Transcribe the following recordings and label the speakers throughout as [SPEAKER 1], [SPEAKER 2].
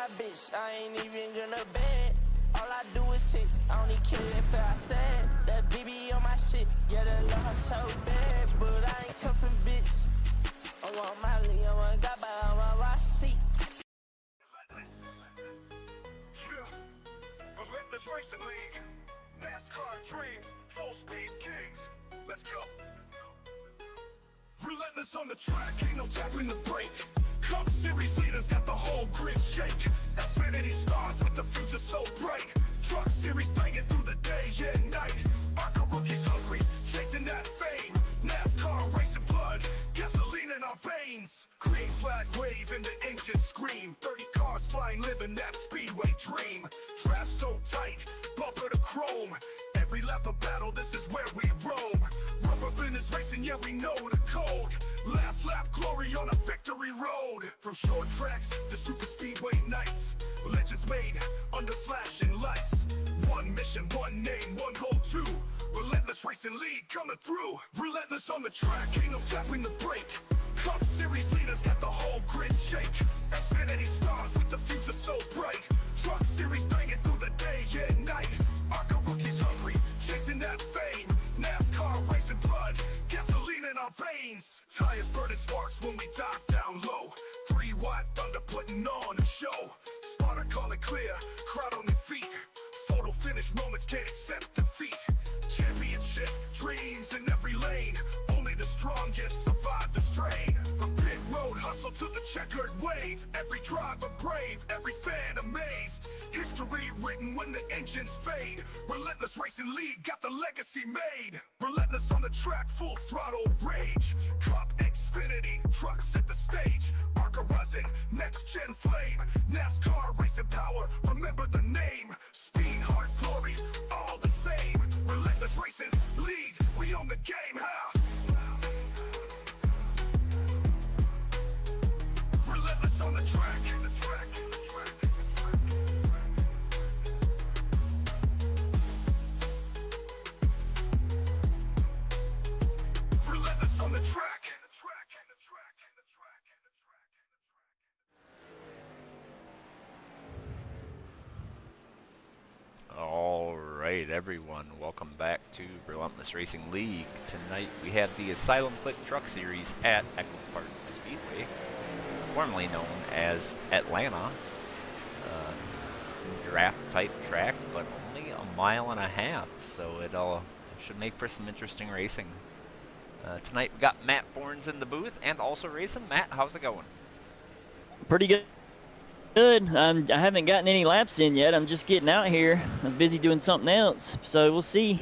[SPEAKER 1] my bitch, I ain't even gonna bed. All I do is hit, I only care if I said that BB on my shit. Yeah, the love so bad, but I ain't cuffing bitch. I want my league, I want God, but I want my seat.
[SPEAKER 2] Relentless Racing League, NASCAR dreams, full speed kings. Let's go. Relentless on the track, ain't no tapping the brake. Cup Series leaders got the whole grid shake. Xfinity stars with the future so bright. Truck Series banging through the day and night. ARCA rookies hungry, chasing that fame. NASCAR racing blood, gasoline in our veins. Green flag wave and the engine scream. 30 cars flying, living that Speedway dream. Draft so tight, bumper to chrome. Every lap of battle, this is where we roam. Rubber banders racing, yeah, we know the code. Last lap glory on a victory road. From short tracks to super speedway nights, legends made under flashing lights. One mission, one name, one goal, two. Relentless Racing League coming through. Relentless on the track, ain't no tapping the brake. Cup Series leaders got the whole grid shake. Xfinity stars with the future so bright. Truck Series banging through the day and night. ARCA rookies hungry, chasing that fame. NASCAR racing blood, gasoline in our veins. Tires burning sparks when we dive down low. 3-watt thunder putting on a show. Spotter calling clear, crowd on their feet. Photo finish moments can't accept defeat. Championship dreams in every lane. Only the strongest survive the strain. From pit road hustle to the checkered wave. Every driver brave, every fan amazed. History written when the engines fade. Relentless Racing League got the legacy made. Relentless on the track, full throttle rage. Cup Xfinity, trucks set the stage. ARCA rising, next gen flame. NASCAR racing power, remember the name. Speed, heart, glory, all the same. Relentless Racing League, we own the game, how? Relentless on the track. Relentless on the track.
[SPEAKER 3] All right, everyone, welcome back to Relentless Racing League. Tonight we have the Asylum Clique Truck Series at Echo Park Speedway, formerly known as Atlanta. Draft type track, but only a mile and a half, so it should make for some interesting racing. Tonight we got Matt Bournes in the booth and also racing. Matt, how's it going?
[SPEAKER 4] Pretty good. I haven't gotten any laps in yet. I'm just getting out here. I was busy doing something else, so we'll see.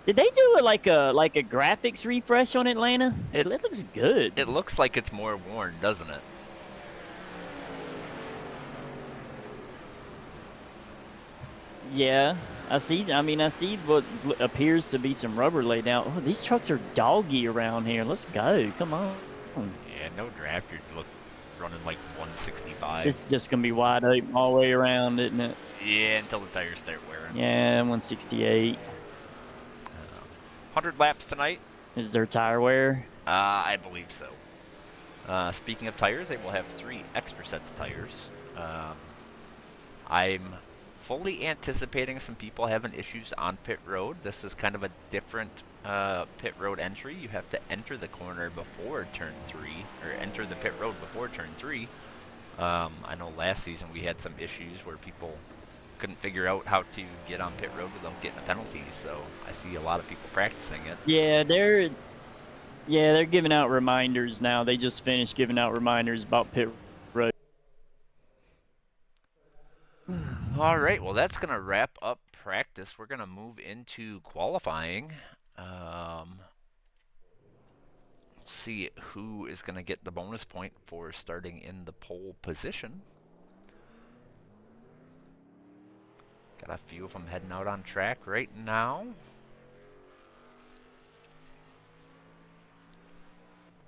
[SPEAKER 4] Did they do like a graphics refresh on Atlanta? It looks good.
[SPEAKER 3] It looks like it's more worn, doesn't it?
[SPEAKER 4] Yeah, I see what appears to be some rubber laid out. Oh, these trucks are doggy around here. Let's go. Come on.
[SPEAKER 3] Yeah, no draft. You look running like 165.
[SPEAKER 4] It's just gonna be wide open all the way around, isn't it?
[SPEAKER 3] Yeah, until the tires start wearing.
[SPEAKER 4] Yeah, 168.
[SPEAKER 3] 100 laps tonight.
[SPEAKER 4] Is there tire wear?
[SPEAKER 3] I believe so. Speaking of tires, they will have 3 extra sets of tires. I'm fully anticipating some people having issues on pit road. This is kind of a different pit road entry. You have to enter the corner before turn 3, or enter the pit road before turn 3. I know last season we had some issues where people couldn't figure out how to get on pit road without getting a penalty, so I see a lot of people practicing it.
[SPEAKER 4] Yeah, they're giving out reminders now. They just finished giving out reminders about pit road.
[SPEAKER 3] All right, well, that's going to wrap up practice. We're going to move into qualifying. See who is going to get the bonus point for starting in the pole position. Got a few of them heading out on track right now.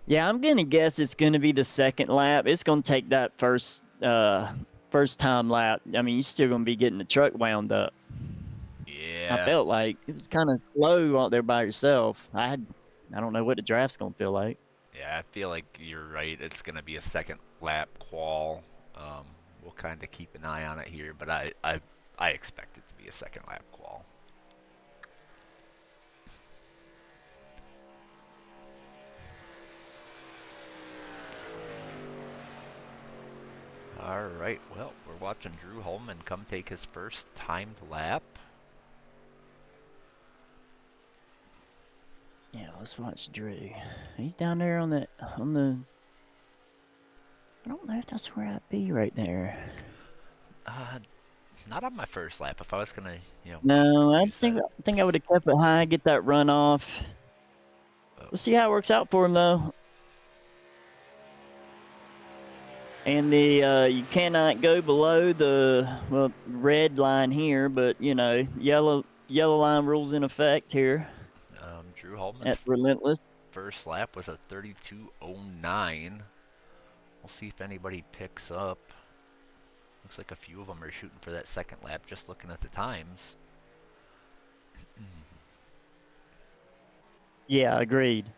[SPEAKER 4] Yeah, I'm going to guess it's going to be the second lap. It's going to take that first time lap. I mean, you're still going to be getting the truck wound up.
[SPEAKER 3] Yeah.
[SPEAKER 4] I felt like it was kind of slow out there by yourself. I don't know what the draft's going to feel like.
[SPEAKER 3] Yeah, I feel like you're right. It's going to be a second lap qual. we'll kind of keep an eye on it here, but I expect it to be a second lap qual. All right, well, we're watching Drew Holman come take his first timed lap.
[SPEAKER 4] Yeah, let's watch Drew. He's down there on the. I don't know if that's where I'd be right there.
[SPEAKER 3] Not on my first lap. If I was gonna, you know.
[SPEAKER 4] No, I
[SPEAKER 3] use
[SPEAKER 4] think
[SPEAKER 3] that.
[SPEAKER 4] I would have kept it high, get that runoff. We'll see how it works out for him though. And the you cannot go below the red line here, but you know yellow line rules in effect here.
[SPEAKER 3] Drew Holman's
[SPEAKER 4] At Relentless.
[SPEAKER 3] first lap was a 32:09. We'll see if anybody picks up. Looks like a few of them are shooting for that second lap. Just looking at the times.
[SPEAKER 4] Yeah, agreed.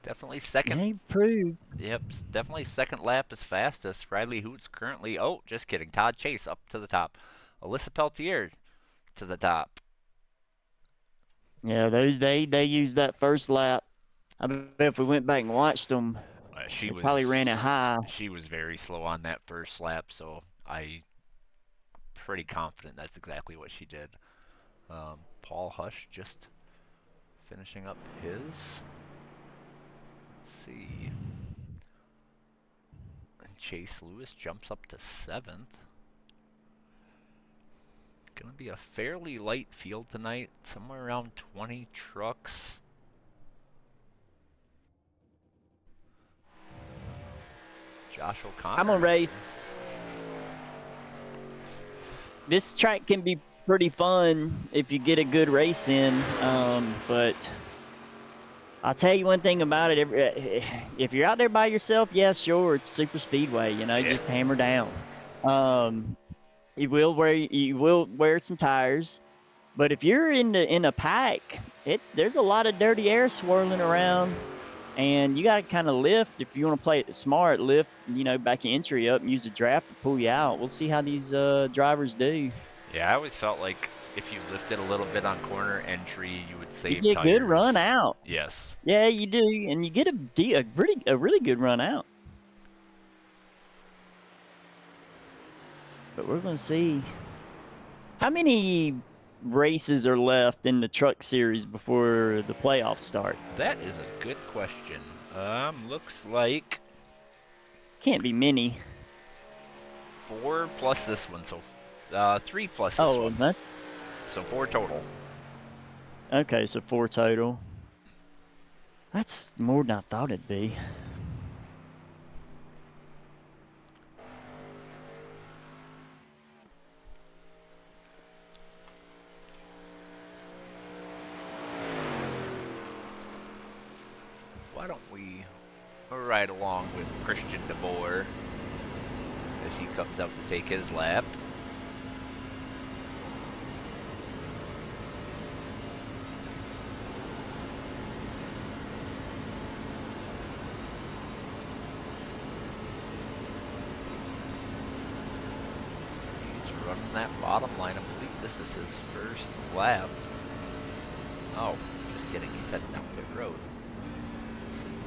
[SPEAKER 3] Definitely second.
[SPEAKER 4] He proved.
[SPEAKER 3] Yep, definitely second lap is fastest. Riley Hoots currently. Oh, just kidding. Todd Chase up to the top. Alyssa Peltier to the top.
[SPEAKER 4] Yeah, they used that first lap. I bet if we went back and watched them,
[SPEAKER 3] She
[SPEAKER 4] probably ran it high.
[SPEAKER 3] She was very slow on that first lap, so I pretty confident that's exactly what she did. Paul Hush just finishing up his. Let's see. And Chase Lewis jumps up to 7th. Gonna be a fairly light field tonight, somewhere around 20 trucks. Josh O'Connor.
[SPEAKER 4] I'm gonna race. This track can be pretty fun if you get a good race in, but I'll tell you one thing about it. If you're out there by yourself, yeah, sure, it's super speedway. You know, just hammer down. You will wear some tires, but if you're in a pack, there's a lot of dirty air swirling around, and you got to kind of lift if you want to play it smart. Lift, back your entry up and use the draft to pull you out. We'll see how these drivers do.
[SPEAKER 3] Yeah, I always felt like if you lifted a little bit on corner entry, you would save
[SPEAKER 4] you get
[SPEAKER 3] tires.
[SPEAKER 4] A good run out.
[SPEAKER 3] Yes.
[SPEAKER 4] Yeah, you do, and you get a really good run out. But we're going to see how many races are left in the Truck Series before the playoffs start.
[SPEAKER 3] That is a good question. Looks like
[SPEAKER 4] can't be many.
[SPEAKER 3] 4 plus this one, so 3 plus this one.
[SPEAKER 4] That's...
[SPEAKER 3] So 4 total.
[SPEAKER 4] Okay, so 4 total. That's more than I thought it'd be.
[SPEAKER 3] Why don't we ride along with Christian DeBoer as he comes out to take his lap. He's running that bottom line. I believe this is his first lap. Oh, just kidding. He's heading down pit road.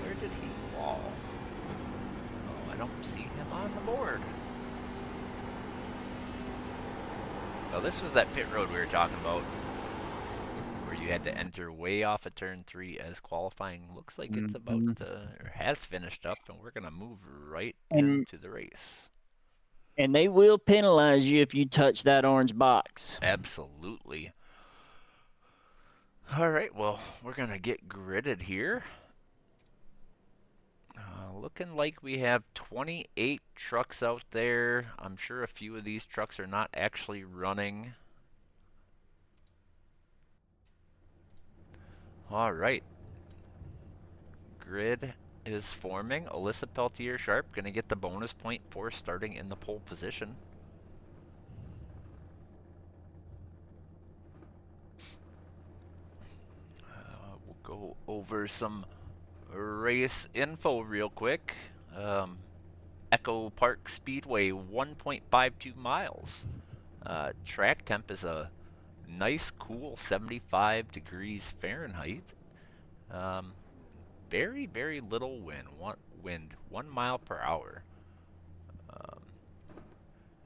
[SPEAKER 3] Where did he fall? Oh, I don't see him on the board. Oh, this was that pit road we were talking about, where you had to enter way off of turn 3 as qualifying. Looks like it's about to, or has finished up, and we're gonna move right into the race.
[SPEAKER 4] And they will penalize you if you touch that orange box.
[SPEAKER 3] Absolutely. All right, well, we're gonna get gridded here. Looking like we have 28 trucks out there. I'm sure a few of these trucks are not actually running. All right. Grid is forming. Alyssa Peltier Sharp going to get the bonus point for starting in the pole position. go over some race info real quick. Echo Park Speedway, 1.52 miles. Track temp is a nice, cool 75 degrees Fahrenheit. Very, very little wind. 1 mile per hour.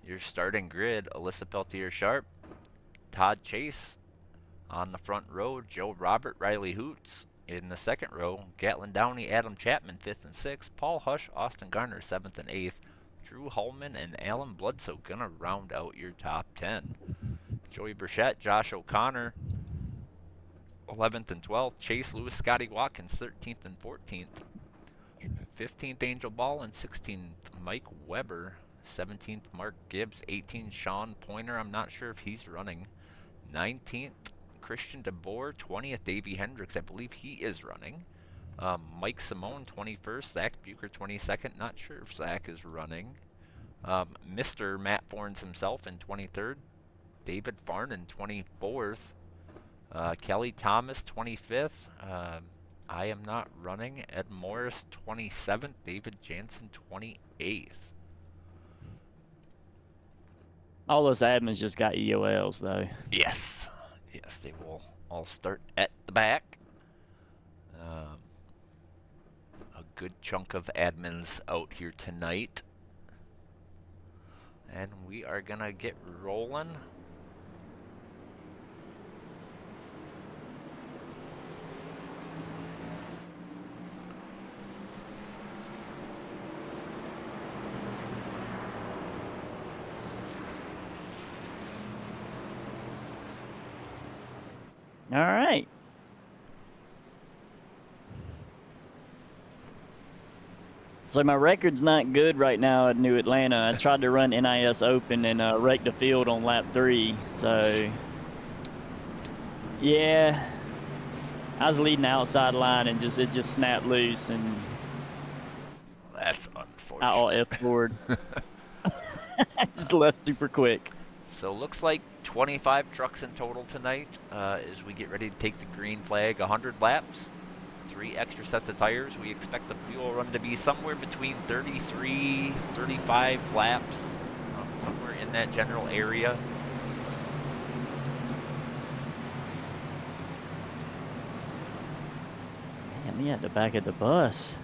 [SPEAKER 3] Your starting grid: Alyssa Peltier Sharp, Todd Chase on the front row, Joe Robert, Riley Hoots. In the second row, Gatlin Downey, Adam Chapman, 5th and 6th. Paul Hush, Austin Garner, 7th and 8th. Drew Hullman and Alan Bledsoe gonna round out your top 10. Joey Burchett, Josh O'Connor, 11th and 12th. Chase Lewis, Scotty Watkins, 13th and 14th. 15th, Angel Ball, and 16th, Mike Weber. 17th, Mark Gibbs. 18th, Sean Pointer. I'm not sure if he's running. 19th, Christian DeBoer. 20th, Davey Hendricks. I believe he is running. Mike Simone, 21st. Zach Bucher, 22nd. Not sure if Zach is running. Mr. Matt Forns himself in 23rd. David Farnan, 24th. Kelly Thomas, 25th. I am not running. Ed Morris, 27th. David Jansen, 28th.
[SPEAKER 4] All those admins just got EOLs, though.
[SPEAKER 3] Yes. Yes, they will all start at the back. A good chunk of admins out here tonight. And we are going to get rolling.
[SPEAKER 4] All right. So my record's not good right now at New Atlanta. I tried to run NIS Open and wrecked the field on lap 3. So, yeah, I was leading the outside line and it just snapped loose and
[SPEAKER 3] That's unfortunate.
[SPEAKER 4] I all F forward. I just left super quick.
[SPEAKER 3] So looks like 25 trucks in total tonight as we get ready to take the green flag. 100 laps, 3 extra sets of tires. We expect the fuel run to be somewhere between 33, 35 laps, somewhere in that general area.
[SPEAKER 4] Man, me at the back of the bus.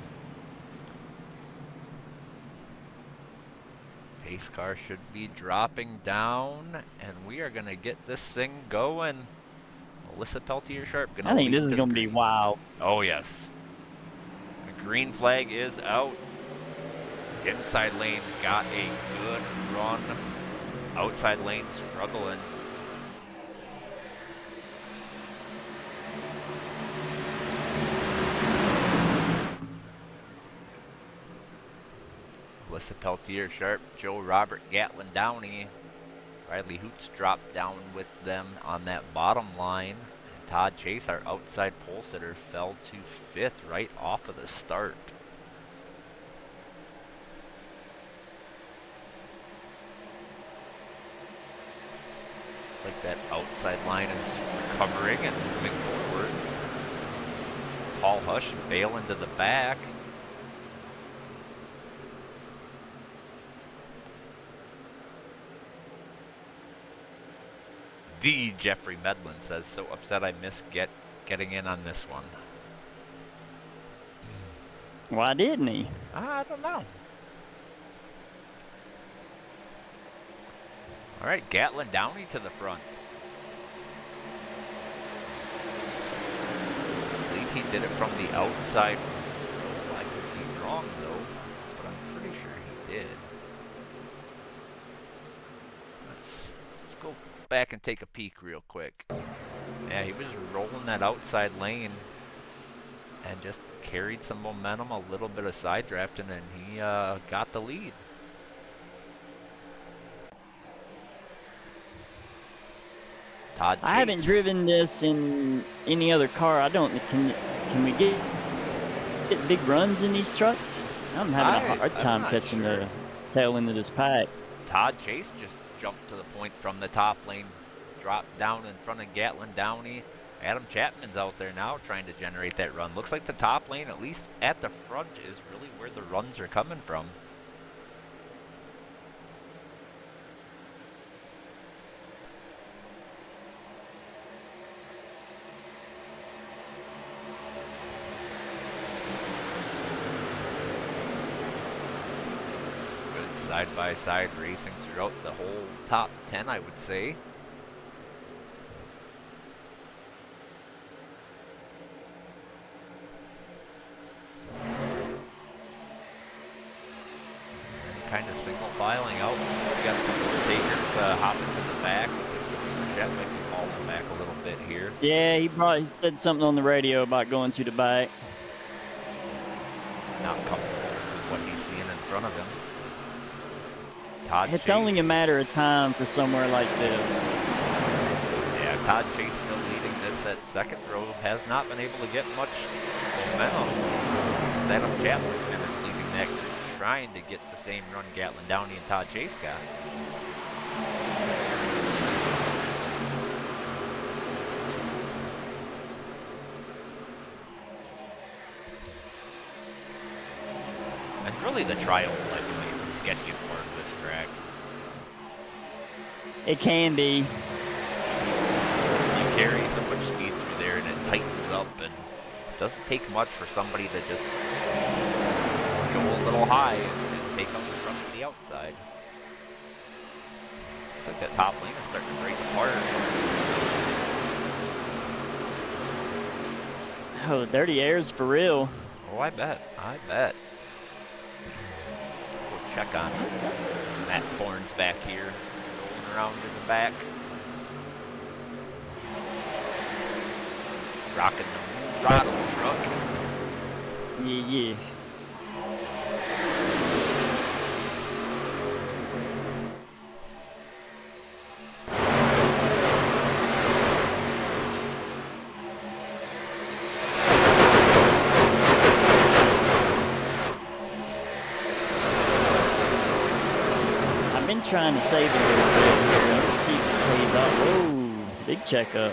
[SPEAKER 3] Pace car should be dropping down, and we are going to get this thing going. Alyssa Peltier Sharp going to
[SPEAKER 4] I think this is going to be wild.
[SPEAKER 3] Oh, yes. The green flag is out. Inside lane got a good run. Outside lane struggling. Alyssa Peltier Sharp, Joe Robert, Gatlin Downey. Riley Hoots dropped down with them on that bottom line. And Todd Chase, our outside pole sitter, fell to 5th right off of the start. Like that outside line is recovering and moving forward. Paul Hush bailing to the back. The Jeffrey Medlin says, so upset I missed getting in on this one.
[SPEAKER 4] Why didn't he?
[SPEAKER 3] I don't know. All right, Gatlin Downey to the front. I believe he did it from the outside. Oh, I could be wrong though, but I'm pretty sure he did. Let's go back and take a peek real quick. Yeah, he was rolling that outside lane and just carried some momentum, a little bit of side drafting, and he got the lead. Todd Chase.
[SPEAKER 4] I haven't driven this in any other car. I don't. Can we get big runs in these trucks? I'm having a hard time catching the tail end of this pack.
[SPEAKER 3] Todd Chase just jumped to the point from the top lane, dropped down in front of Gatlin Downey. Adam Chapman's out there now trying to generate that run. Looks like the top lane, at least at the front, is really where the runs are coming from. Good side-by-side racing throughout the whole top 10, I would say. Kind of single filing out. We got some takers hopping to the back. Looks like Jet might be falling back a little bit here.
[SPEAKER 4] Yeah, he said something on the radio about going to the back.
[SPEAKER 3] Not comfortable with what he's seeing in front of him. Todd
[SPEAKER 4] It's
[SPEAKER 3] Chase.
[SPEAKER 4] only a matter of time for somewhere like this.
[SPEAKER 3] Yeah, Todd Chase still leading this at second row. Has not been able to get much momentum. Adam Chapman is leading that group, trying to get the same run Gatlin Downey and Todd Chase got. And really the trial, I think, is the sketchiest part of this track.
[SPEAKER 4] It can be.
[SPEAKER 3] You carry so much speed through there and it tightens up, and it doesn't take much for somebody to just go a little high and take up the front to the outside. Looks like that top lane is starting to break apart.
[SPEAKER 4] Oh, dirty airs for real.
[SPEAKER 3] Oh, I bet. I bet. Let's go check on Matt Bourne's back here, rolling around in the back. Rocking the throttle truck.
[SPEAKER 4] Yeah. I've been trying to save a little bit here. Let's see if it pays off. Whoa, big checkup.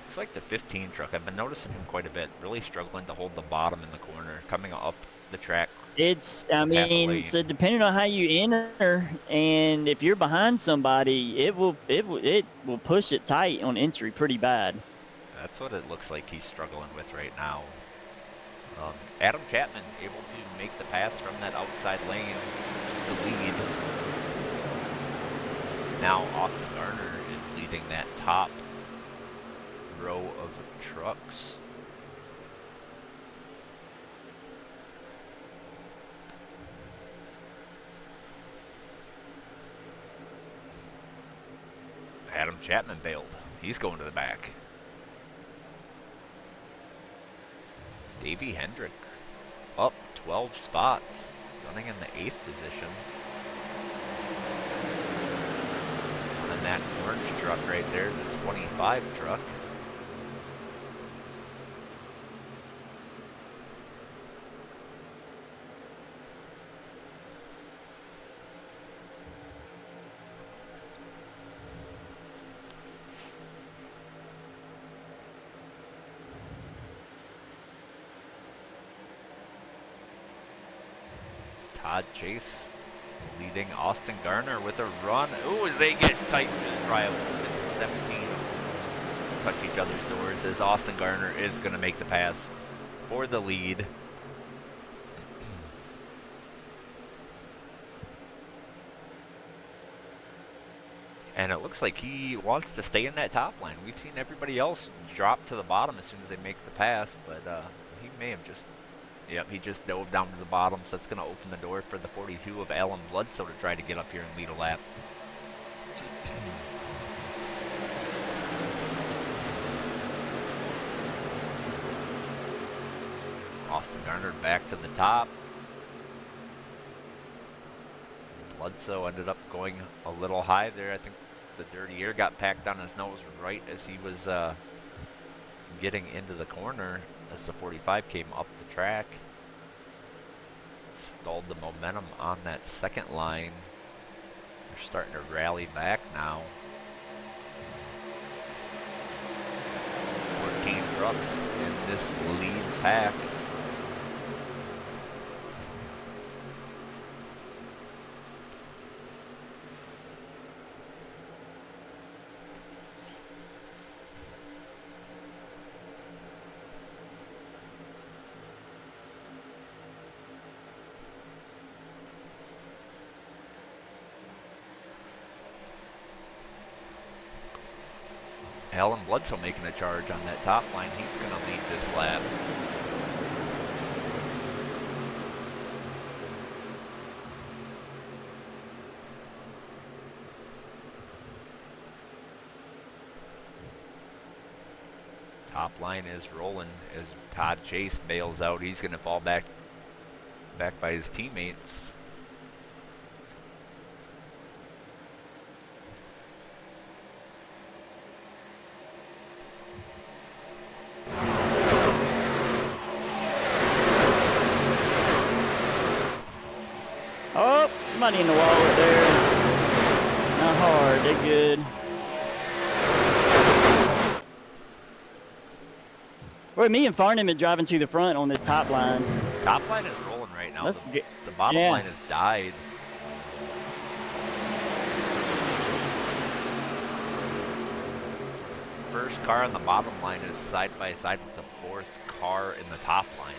[SPEAKER 3] Looks like the 15 truck. I've been noticing him quite a bit. Really struggling to hold the bottom in the corner, coming up the track.
[SPEAKER 4] I mean,
[SPEAKER 3] lane.
[SPEAKER 4] so depending on how you enter, and if you're behind somebody, it will push it tight on entry pretty bad.
[SPEAKER 3] That's what it looks like he's struggling with right now. Adam Chapman able to make the pass from that outside lane to lead. Now Austin Garner is leading that top row of trucks. Adam Chapman bailed. He's going to the back. Davey Hendrick up 12 spots, running in the 8th position. And that orange truck right there, the 25 truck. Todd Chase leading Austin Garner with a run. Ooh, as they get tight for the trial, 6 and 17. Touch each other's doors as Austin Garner is going to make the pass for the lead. And it looks like he wants to stay in that top line. We've seen everybody else drop to the bottom as soon as they make the pass, but he may have just... Yep, he just dove down to the bottom, so that's going to open the door for the 42 of Alan Bledsoe to try to get up here and lead a lap. Austin Garner back to the top. Bledsoe ended up going a little high there. I think the dirty air got packed on his nose right as he was getting into the corner as the 45 came up the track. Stalled the momentum on that second line. starting to rally back now. 14 trucks in this lead pack. Alan Bledsoe making a charge on that top line. He's going to lead this lap. Top line is rolling as Todd Chase bails out. He's going to fall back by his teammates.
[SPEAKER 4] Oh, money in the wallet there. Not hard, they're good. Boy, me and Farnham are driving to the front on this top line.
[SPEAKER 3] Top line is rolling right now. The bottom
[SPEAKER 4] yeah.
[SPEAKER 3] line has died. First car on the bottom line is side by side with the fourth car in the top line.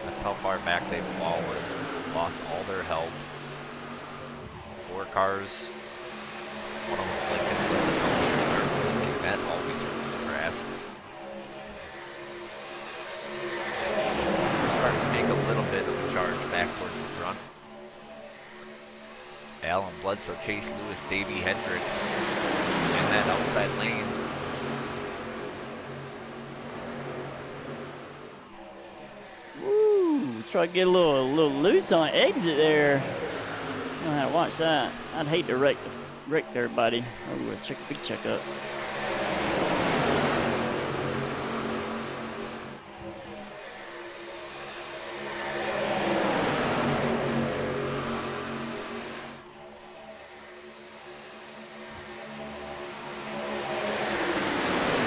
[SPEAKER 3] That's how far back they've fallen. Lost all their help. 4 cars. One of them blinking blinking. That always hurts the craft. We're starting to make a little bit of a charge back towards the front. Alan Bledsoe, Chase Lewis, Davey Hendricks in that outside lane.
[SPEAKER 4] Try to get a little loose on exit there. I don't know how to watch that. I'd hate to wreck everybody. Oh, we'll big check up.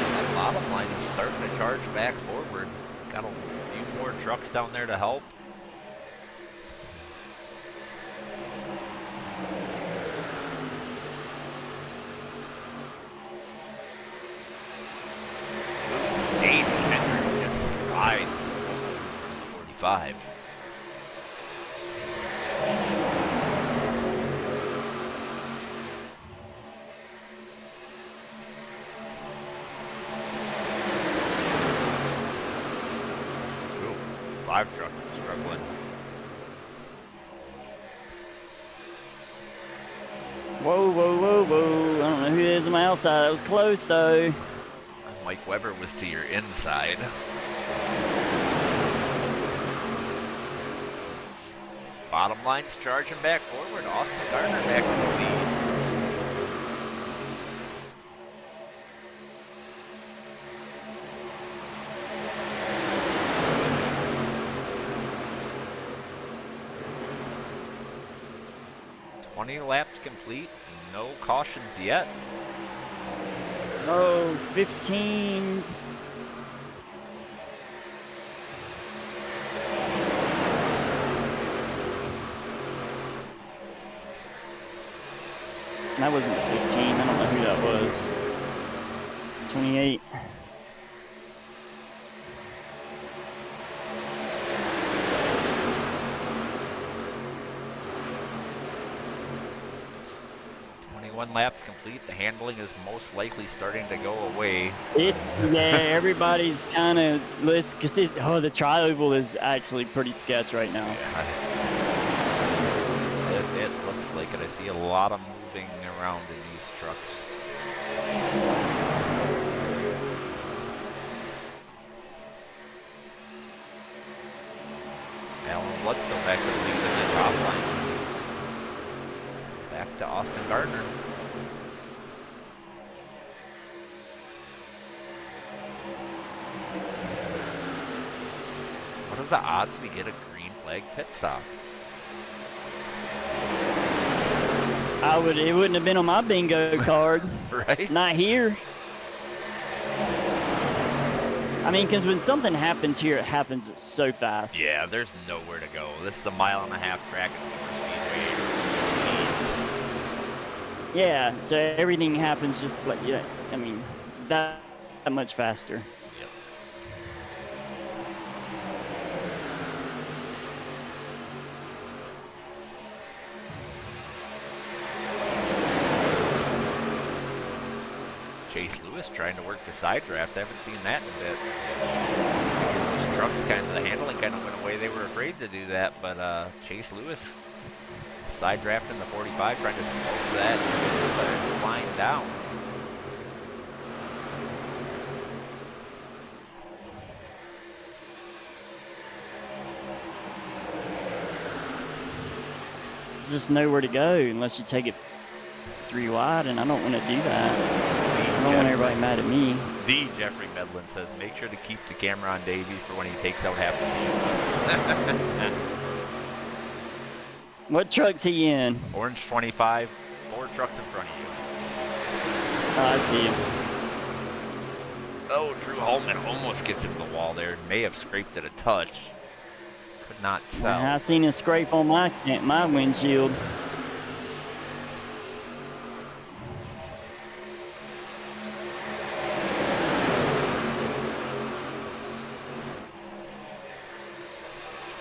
[SPEAKER 3] That bottom line is starting to charge back forward. Got a few more trucks down there to help. Hendricks just slides 45. Ooh, 5 trucks struggling.
[SPEAKER 4] Whoa, whoa, whoa, whoa. I don't know who it is on my outside. That was close, though.
[SPEAKER 3] Mike Weber was to your inside. Bottom line's charging back forward. Austin Gardner back to the lead. "20 laps complete. No cautions yet."
[SPEAKER 4] Oh, 15. That wasn't 15. I don't know who that was. 28.
[SPEAKER 3] Laps complete. The handling is most likely starting to go away.
[SPEAKER 4] Everybody's kind of because the tri-oval is actually pretty sketch right now.
[SPEAKER 3] Yeah. It looks like it. I see a lot of moving around in these trucks. Alan Bledsoe back to the lead in the top line. Back to Austin Gardner. What are the odds we get a green flag pit stop?
[SPEAKER 4] It wouldn't have been on my bingo card.
[SPEAKER 3] Right?
[SPEAKER 4] Not here. I mean, because when something happens here, it happens so fast.
[SPEAKER 3] Yeah, there's nowhere to go. This is a 1.5 mile track at Super Speedway. Speeds.
[SPEAKER 4] Yeah, so everything happens just like, yeah, I mean, that much faster.
[SPEAKER 3] Yep. Chase Lewis trying to work the side draft. I haven't seen that in a bit. Those trucks the handling kind of went away. They were afraid to do that, but Chase Lewis side drafting the 45, trying to slow that line down.
[SPEAKER 4] There's just nowhere to go unless you take it 3 wide, and I don't want to do that. I don't want everybody mad at me.
[SPEAKER 3] D. Jeffrey Medlin says, make sure to keep the camera on Davey for when he takes out half the field.
[SPEAKER 4] What truck's he in?
[SPEAKER 3] Orange 25, 4 trucks in front of you.
[SPEAKER 4] Oh, I see him.
[SPEAKER 3] Oh, Drew Holman almost gets into the wall there. May have scraped it a touch. Could not tell.
[SPEAKER 4] I seen a scrape on my windshield.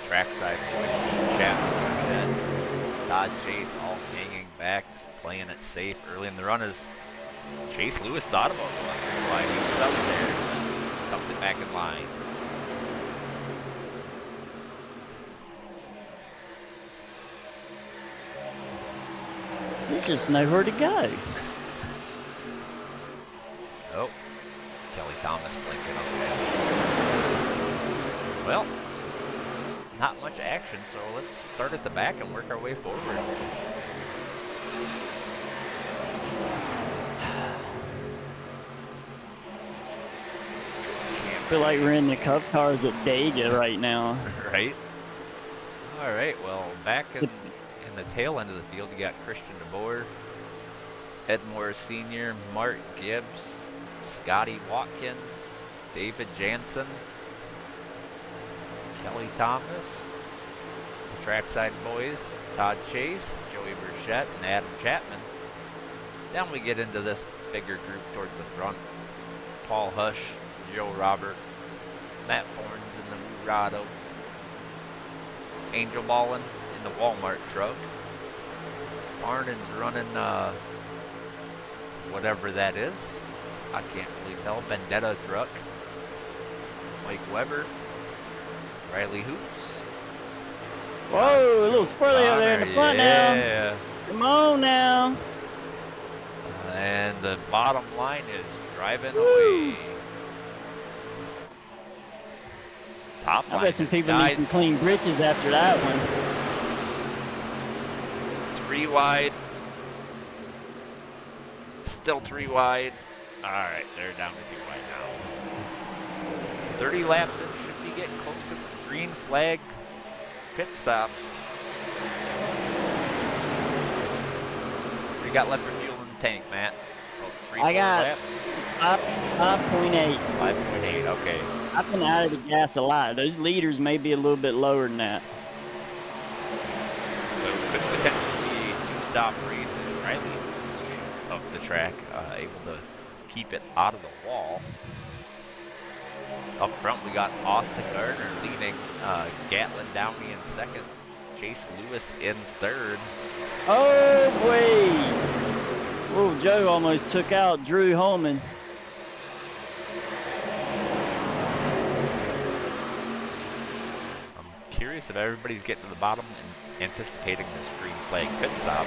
[SPEAKER 3] Trackside boys, Chapman, Todd Chase all hanging back, playing it safe early in the run as Chase Lewis thought about going wide. He was out there, tucked it back in line.
[SPEAKER 4] There's just nowhere to go.
[SPEAKER 3] Oh, Kelly Thomas blinking up there. Well, not much action, so let's start at the back and work our way forward.
[SPEAKER 4] I feel like we're in the Cup cars at Dega right now.
[SPEAKER 3] Right? All right, well, back in the tail end of the field, you got Christian DeBoer, Ed Morris Sr., Mark Gibbs, Scotty Watkins, David Jansen, Kelly Thomas, the trackside boys, Todd Chase, Joey Burchett, and Adam Chapman. Then we get into this bigger group towards the front. Paul Hush, Joe Robert, Matt Bournes in the Murado, Angel Ballin in the Walmart truck. Arden's running whatever that is. I can't really tell. Vendetta truck. Mike Weber. Riley Hoops.
[SPEAKER 4] Whoa, a little squirrely over there in the front now. Come on now.
[SPEAKER 3] And the bottom line is driving away. Top line.
[SPEAKER 4] I bet some people need some clean britches after that one.
[SPEAKER 3] 3 wide. Still 3 wide. All right, they're down to 2 wide now. 30 laps in, should be getting close to some green flag pit stops. What do you got left for fuel in the tank, Matt? Oh,
[SPEAKER 4] I got
[SPEAKER 3] laps?
[SPEAKER 4] 5.8.
[SPEAKER 3] 5.8, okay.
[SPEAKER 4] I've been out of the gas a lot. Those liters may be a little bit lower than that.
[SPEAKER 3] So could potentially be 2-stop races. Riley shoots up the track, able to keep it out of the wall. Up front, we got Austin Gardner leading, Gatlin Downey in second, Chase Lewis in third.
[SPEAKER 4] Oh, boy. Oh, Joe almost took out Drew Holman.
[SPEAKER 3] I'm curious if everybody's getting to the bottom and anticipating this green flag pit stop.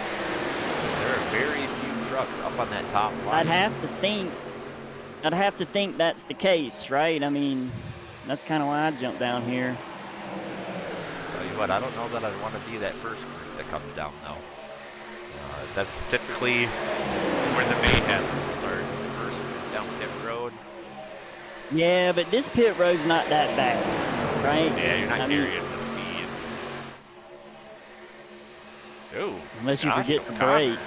[SPEAKER 3] There are very few trucks up on that top line.
[SPEAKER 4] I'd have to think that's the case, right? I mean, that's kind of why I jumped down here.
[SPEAKER 3] Tell you what, I don't know that I want to be that first group that comes down, though. That's typically where the mayhem starts, the first group down pit road.
[SPEAKER 4] Yeah, but this pit road's not that bad, right?
[SPEAKER 3] Yeah, you're not carrying the speed. Ooh,
[SPEAKER 4] unless you
[SPEAKER 3] Josh
[SPEAKER 4] forget to
[SPEAKER 3] O'Connor.
[SPEAKER 4] brake.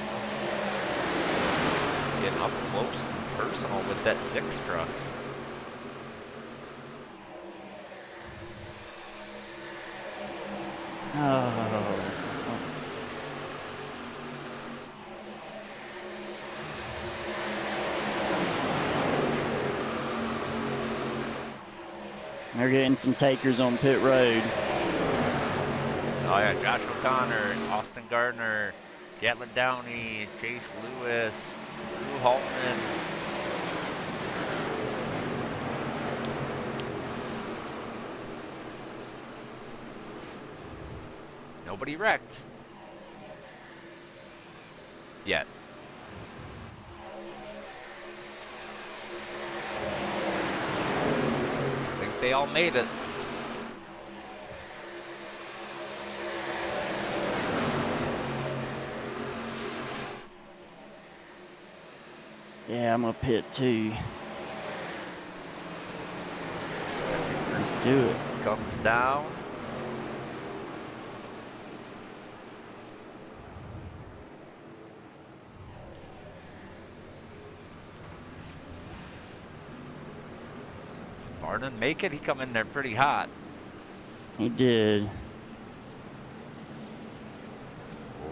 [SPEAKER 3] Getting up close and personal with that 6 truck.
[SPEAKER 4] Oh. They're getting some takers on pit road.
[SPEAKER 3] Oh yeah, Josh O'Connor, Austin Gardner, Gatlin Downey, Chase Lewis, Drew Haltman. Nobody wrecked. Yet. I think they all made it.
[SPEAKER 4] Yeah, I'm gonna pit too. Let's do it.
[SPEAKER 3] Comes down. Varnon make it? He come in there pretty hot.
[SPEAKER 4] He did.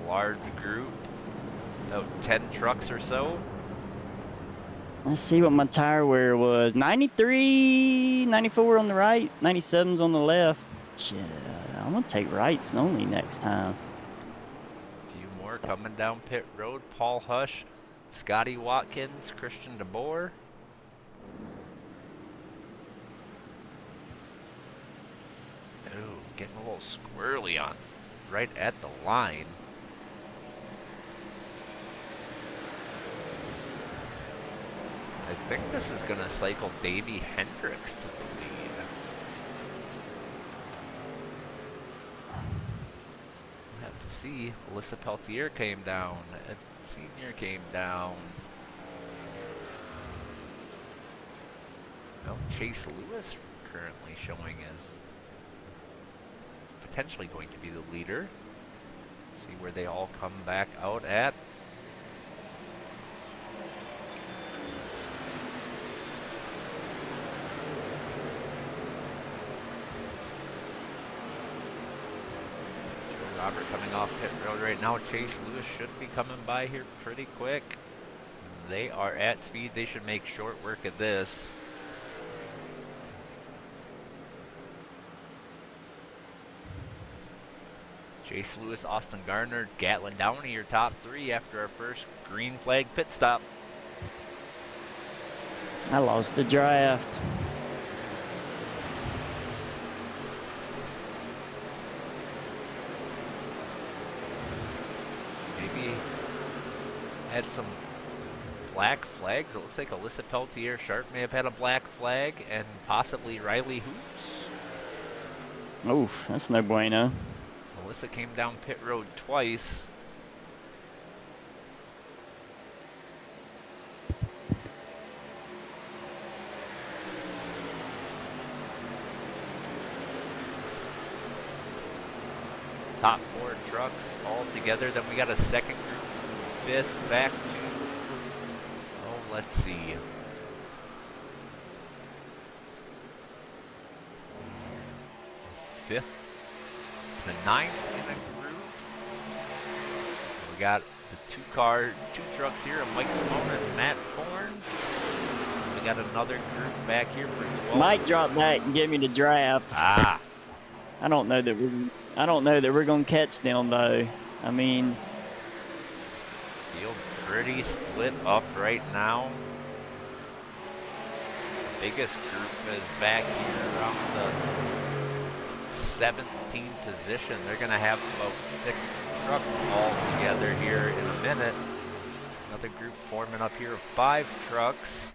[SPEAKER 3] Large group. About 10 trucks or so.
[SPEAKER 4] Let's see what my tire wear was. 93, 94 on the right, 97's on the left. Shit, I'm gonna take rights only next time.
[SPEAKER 3] A few more coming down pit road. Paul Hush, Scotty Watkins, Christian DeBoer. Ooh, getting a little squirrely on right at the line. I think this is going to cycle Davey Hendricks to the lead. We'll have to see. Alyssa Peltier came down. Ed Sr. came down. Well, Chase Lewis currently showing as potentially going to be the leader. See where they all come back out at. Robert coming off pit road right now. Chase Lewis should be coming by here pretty quick. They are at speed. They should make short work of this. Chase Lewis, Austin Gardner, Gatlin Downey, your top 3 after our first green flag pit stop.
[SPEAKER 4] I lost the draft.
[SPEAKER 3] Maybe had some black flags. It looks like Alyssa Peltier Sharp may have had a black flag, and possibly Riley Hoops.
[SPEAKER 4] Oof, that's no bueno.
[SPEAKER 3] Alyssa came down pit road twice. Top 4 trucks all together. Then we got a second group, 5th back to, oh, let's see. 5th to 9th in a group. We got the 2 trucks here of Mike Simone and Matt Forns. We got another group back here for 12th.
[SPEAKER 4] Mike dropped back and gave me the draft.
[SPEAKER 3] Ah.
[SPEAKER 4] I don't know that we're gonna catch them though. I mean,
[SPEAKER 3] Field pretty split up right now. The biggest group is back here around the 17th position. They're gonna have about 6 trucks all together here in a minute. Another group forming up here of 5 trucks.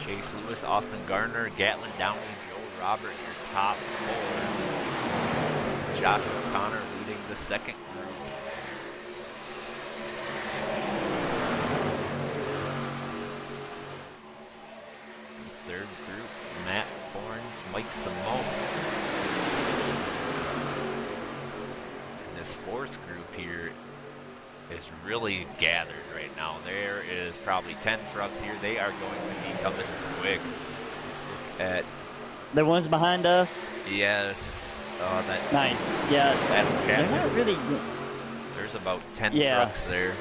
[SPEAKER 3] Chase Lewis, Austin Gardner, Gatlin Downey, Joe Robert, your top 4. Josh O'Connor leading the second group. this fourth group here is really gathered right now. There is probably 10 trucks here. They are going to be coming quick. Let's look at...
[SPEAKER 4] The ones behind us?
[SPEAKER 3] Yes. That
[SPEAKER 4] Nice. Yeah. They're not really...
[SPEAKER 3] There's about 10
[SPEAKER 4] Yeah.
[SPEAKER 3] trucks there.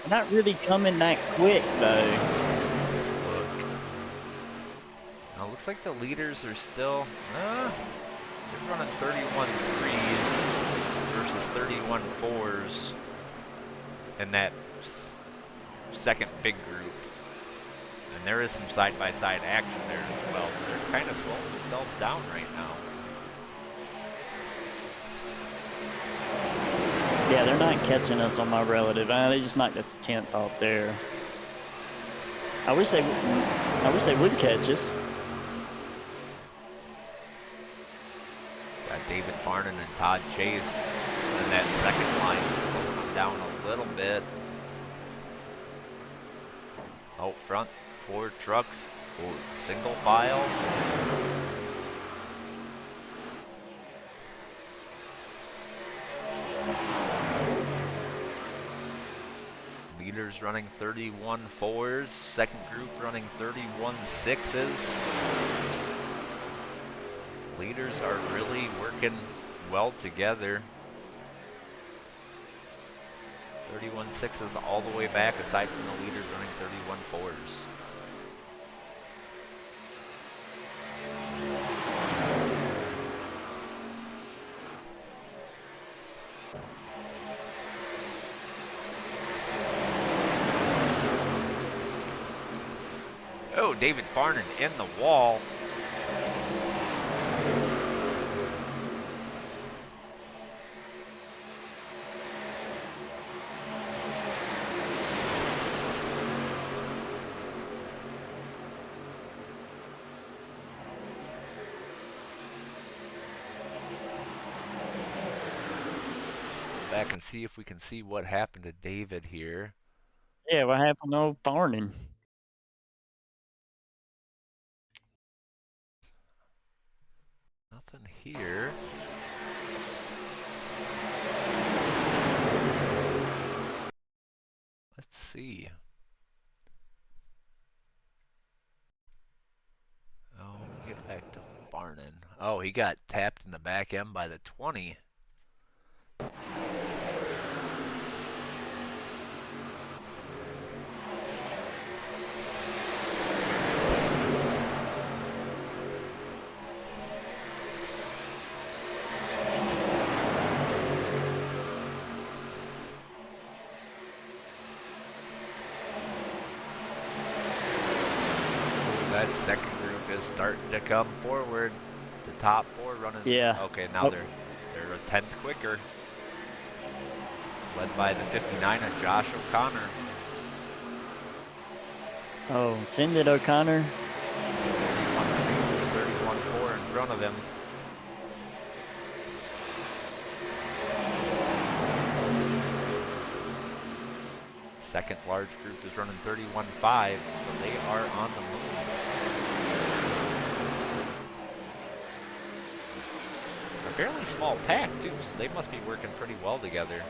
[SPEAKER 4] They're not really coming that quick, though.
[SPEAKER 3] Let's look. Now, it looks like the leaders are still... they're running 31 threes versus 31 fours in that second big group. And there is some side-by-side action there as well, so they're kind of slowing themselves down right now.
[SPEAKER 4] Yeah, they're not catching us on my relative. They just knocked that 10th off there. I wish they would catch us.
[SPEAKER 3] Got David Farnan and Todd Chase in that second line, slowing them down a little bit. Out front, 4 trucks, single file. Leaders running 31 fours, second group running 31 sixes. Leaders are really working well together. 31 sixes all the way back, aside from the leaders running 31 fours. Oh, David Farnan in the wall. Back and see if we can see what happened to David here.
[SPEAKER 4] Yeah, what happened to old Farnan?
[SPEAKER 3] Nothing here. Let's see. Oh, get back to Farnan. Oh, he got tapped in the back end by the 20. That second group is starting to come forward. The top 4 running.
[SPEAKER 4] Yeah.
[SPEAKER 3] Okay, now they're a 10th quicker. Led by the 59 of Josh O'Connor.
[SPEAKER 4] Oh, send it, O'Connor.
[SPEAKER 3] 31-4 in front of him. Second large group is running 31-5, so they are on the move. A fairly small pack too, so they must be working pretty well together.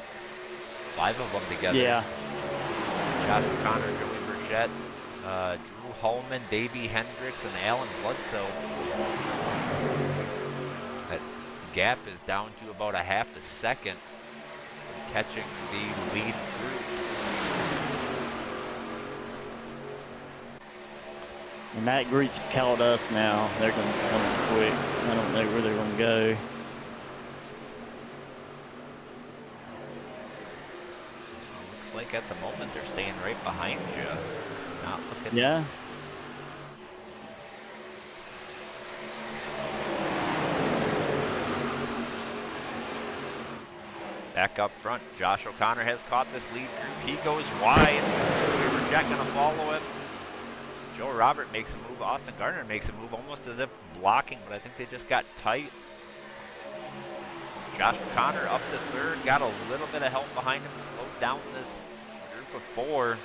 [SPEAKER 3] 5 of them together.
[SPEAKER 4] Yeah.
[SPEAKER 3] Josh O'Connor, Joey Burchett, Drew Holman, Davey Hendricks, and Alan Bledsoe. That gap is down to about a half a second from catching the lead group.
[SPEAKER 4] And that group's called us now. They're going to come quick. I don't know where they're going to go.
[SPEAKER 3] Looks like at the moment they're staying right behind you. Not looking.
[SPEAKER 4] Yeah.
[SPEAKER 3] Back up front, Josh O'Connor has caught this lead group. He goes wide. We were Jack gonna follow him. Joe Robert makes a move. Austin Gardner makes a move, almost as if blocking, but I think they just got tight. Josh O'Connor up to 3rd, got a little bit of help behind him, slowed down this group of 4.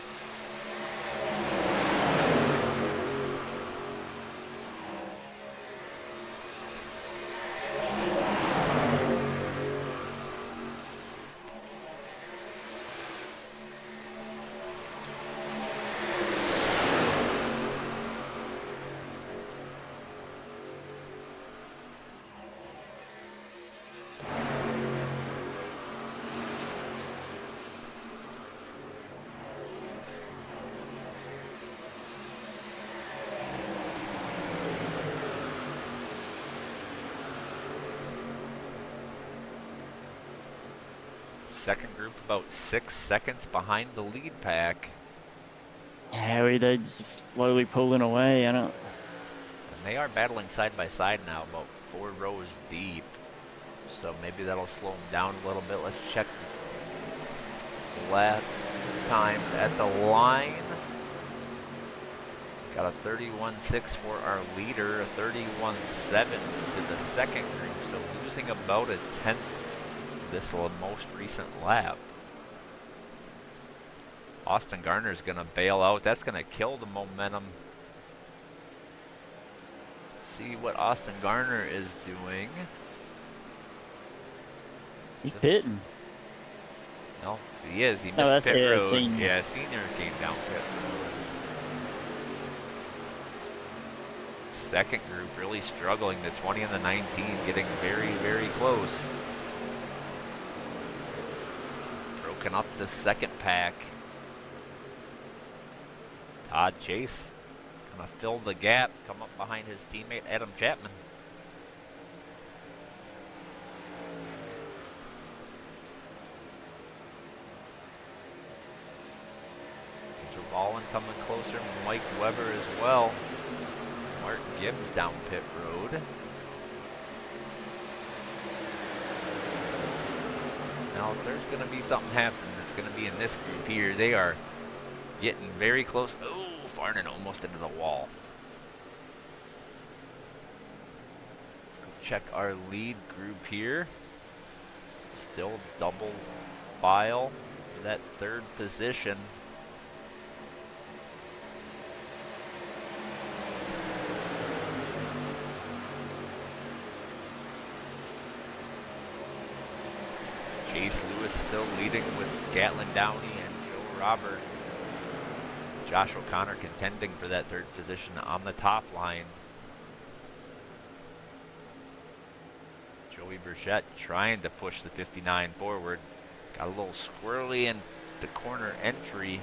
[SPEAKER 3] Second group about 6 seconds behind the lead pack.
[SPEAKER 4] Yeah, they're just slowly pulling away. I don't.
[SPEAKER 3] And they are battling side by side now, about 4 rows deep. So maybe that'll slow them down a little bit. Let's check the lap times at the line. Got a 31.6 for our leader, a 31.7 to the second group. So losing about a 10th this most recent lap. Austin Garner's gonna bail out. That's gonna kill the momentum. See what Austin Garner is doing.
[SPEAKER 4] He's pitting.
[SPEAKER 3] No, he is. He missed
[SPEAKER 4] that's
[SPEAKER 3] pit road.
[SPEAKER 4] Senior.
[SPEAKER 3] Yeah, Senior came down pit road. Second group really struggling. The 20 and the 19 getting very, very close. Broken up the second pack. Todd Chase gonna fill the gap, come up behind his teammate Adam Chapman. Andrew Ballin coming closer, Mike Weber as well. Mark Gibbs down pit road. Now if there's gonna be something happening, it's gonna be in this group here. They are getting very close. Oh, Farnan almost into the wall. Let's go check our lead group here. Still double file for that third position. Chase Lewis still leading with Gatlin Downey and Joe Robert. Josh O'Connor contending for that third position on the top line. Joey Burchett trying to push the 59 forward. Got a little squirrely in the corner entry.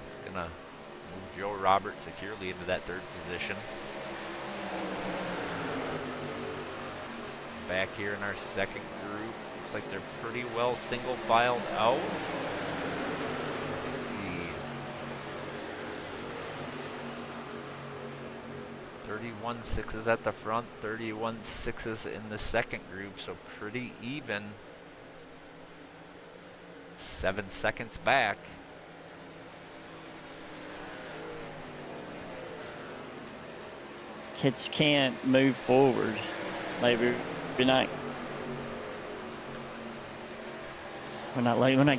[SPEAKER 3] He's gonna move Joe Robert securely into that third position. Back here in our second group. Looks like they're pretty well single filed out. 31.6s at the front, 31.6s in the second group, so pretty even. 7 seconds back.
[SPEAKER 4] Kids can't move forward. Maybe we're not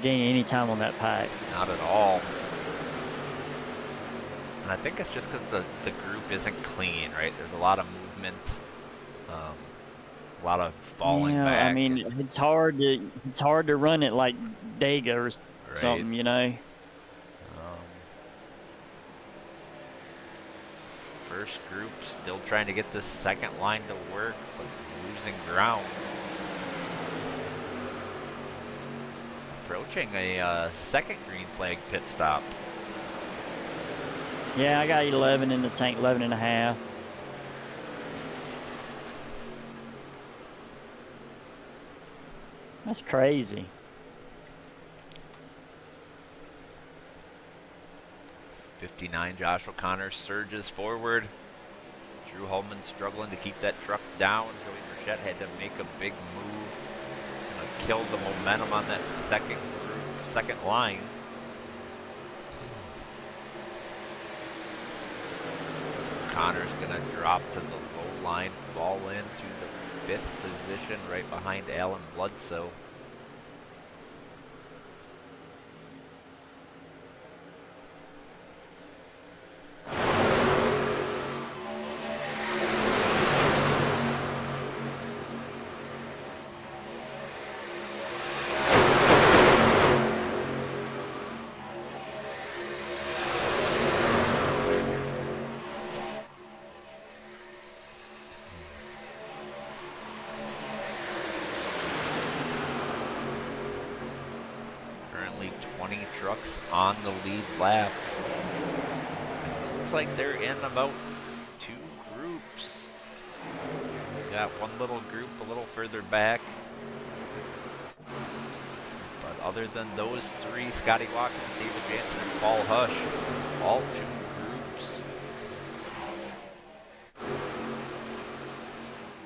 [SPEAKER 4] gaining any time on that pack.
[SPEAKER 3] Not at all. And I think it's just because the group isn't clean, right? There's a lot of movement, a lot of falling back.
[SPEAKER 4] I mean, it's hard to run it like Dega or something, you know.
[SPEAKER 3] First group still trying to get the second line to work, but losing ground. Approaching a second green flag pit stop.
[SPEAKER 4] Yeah, I got 11 in the tank, 11 and a half. That's crazy.
[SPEAKER 3] '59 Josh O'Connor surges forward. Drew Holman struggling to keep that truck down. Joey Burchett had to make a big move. Gonna kill the momentum on that second line. O'Connor's gonna drop to the low line, fall into the 5th position right behind Alan Bledsoe. Trucks on the lead lap. It looks like they're in about 2 groups. We got one little group a little further back. other than those three, Scotty Watkins, David Jansen, and Paul Hush, all 2 groups.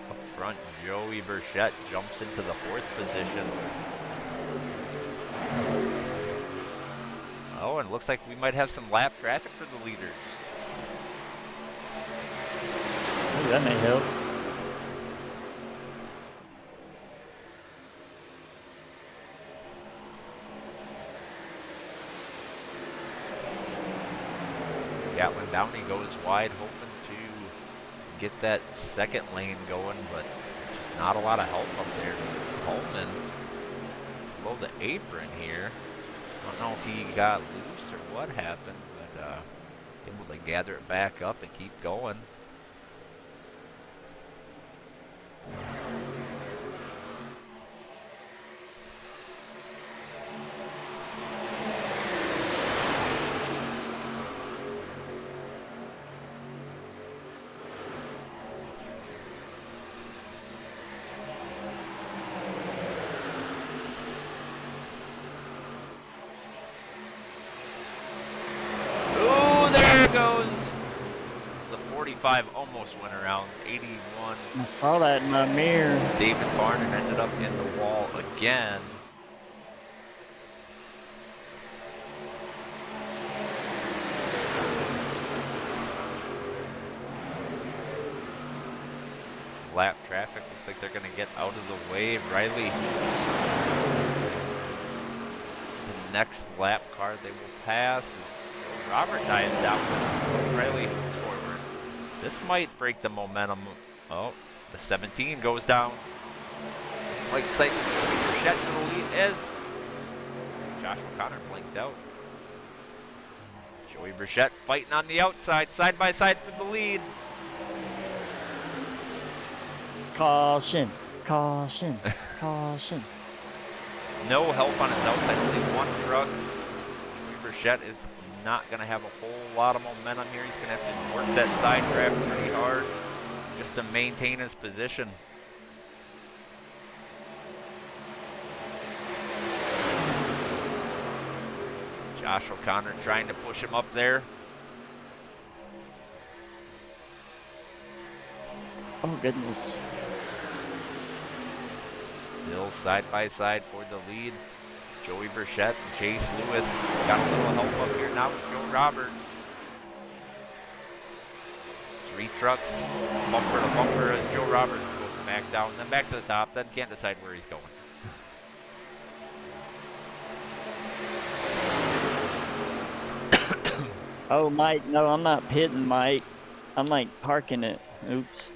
[SPEAKER 3] Up front, Joey Burchett jumps into the 4th position. Oh, and it looks like we might have some lap traffic for the leaders.
[SPEAKER 4] Ooh, that may help.
[SPEAKER 3] Gatlin Downey goes wide, hoping to get that 2nd lane going, but just not a lot of help up there. Holman below the apron here. I don't know if he got loose or what happened, but able to gather it back up and keep going. Goes the 45, almost went around 81.
[SPEAKER 4] I saw that in my mirror.
[SPEAKER 3] David Farnan ended up in the wall again. Lap traffic looks like they're going to get out of the way. Riley, the next lap car they will pass is Robert dives down. Riley moves forward. This might break the momentum. Oh, the 17 goes down. White sight Burchett to the lead as Josh O'Connor blinked out. Joey Burchett fighting on the outside, side by side for the lead.
[SPEAKER 4] Caution, caution, caution.
[SPEAKER 3] No help on his outside, only one truck. Joey Burchett is not going to have a whole lot of momentum here. He's going to have to work that side draft pretty hard just to maintain his position. Josh O'Connor trying to push him up there.
[SPEAKER 4] Oh, goodness.
[SPEAKER 3] Still side by side for the lead. Joey Burchett and Chase Lewis got a little help up here now with Joe Robert. 3 trucks, bumper to bumper as Joe Robert goes back down, then back to the top, then can't decide where he's going.
[SPEAKER 4] Oh, Mike, no, I'm not pitting, Mike. I'm like parking it. Oops.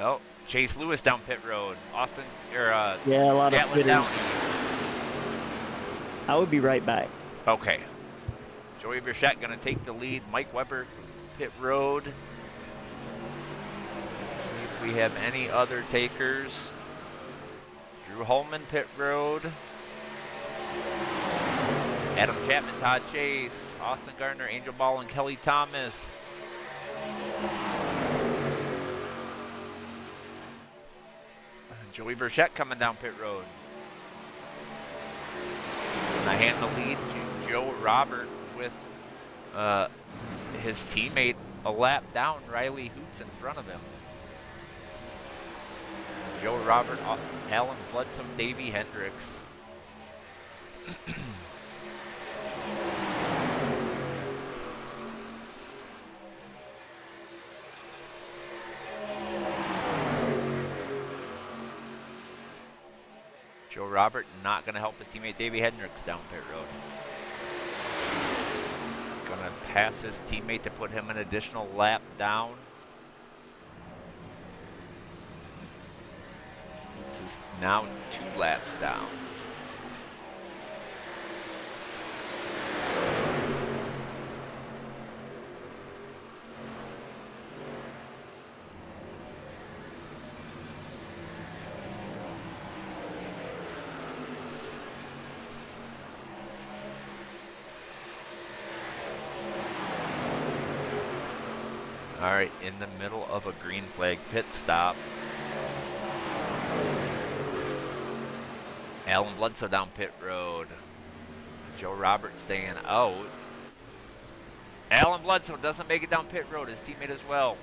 [SPEAKER 3] Oh, Chase Lewis down pit road. Austin, or
[SPEAKER 4] Yeah, a lot
[SPEAKER 3] Gatlin
[SPEAKER 4] of
[SPEAKER 3] down.
[SPEAKER 4] fitters. I would be right back.
[SPEAKER 3] Okay. Joey Burchett gonna take the lead. Mike Weber, pit road. Let's see if we have any other takers. Drew Holman, pit road. Adam Chapman, Todd Chase, Austin Gardner, Angel Ball, and Kelly Thomas. Joey Burchett coming down pit road. And I hand the lead to Joe Robert with his teammate a lap down. Riley Hoots in front of him. Joe Robert, Alan Bledsoe, Davey Hendricks. Joe Robert not going to help his teammate Davey Hendricks down pit road. Going to pass his teammate to put him an additional lap down. This is now 2 laps down. All right, in the middle of a green flag pit stop. Alan Bledsoe down pit road. Joe Roberts staying out. Alan Bledsoe doesn't make it down pit road. His teammate as well.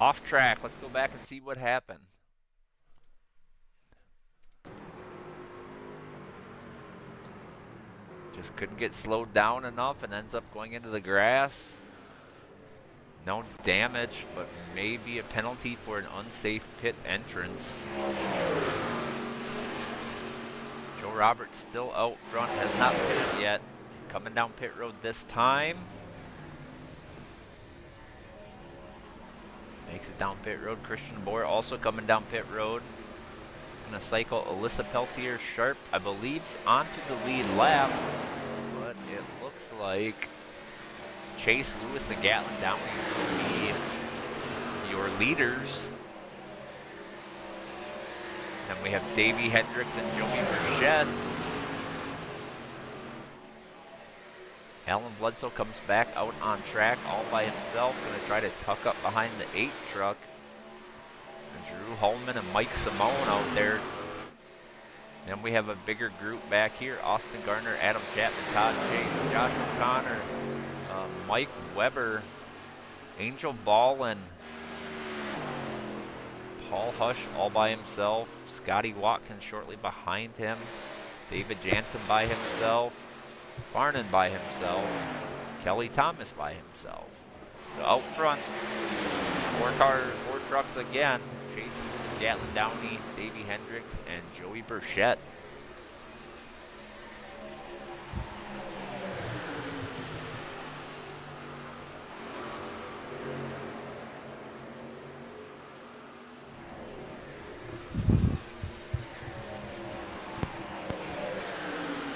[SPEAKER 3] Off track. Let's go back and see what happened. Just couldn't get slowed down enough and ends up going into the grass. No damage, but maybe a penalty for an unsafe pit entrance. Joe Roberts still out front, has not pitted yet. Coming down pit road this time. Makes it down pit road. Christian Boer also coming down pit road. He's going to cycle Alyssa Peltier Sharp, I believe, onto the lead lap. But it looks like Chase Lewis and Gatlin Downey will be your leaders. Then we have Davey Hendricks and Joey Burchett. Alan Bledsoe comes back out on track all by himself. Going to try to tuck up behind the 8 truck. And Drew Holman and Mike Simone out there. Then we have a bigger group back here. Austin Gardner, Adam Chapman, Todd Chase, Josh O'Connor, Mike Weber, Angel Ballin, Paul Hush all by himself. Scotty Watkins shortly behind him. David Jansen by himself. Farnan by himself. Kelly Thomas by himself. So out front, 4 trucks again. Chase Lewis, Gatlin Downey, Davey Hendricks, and Joey Burchett.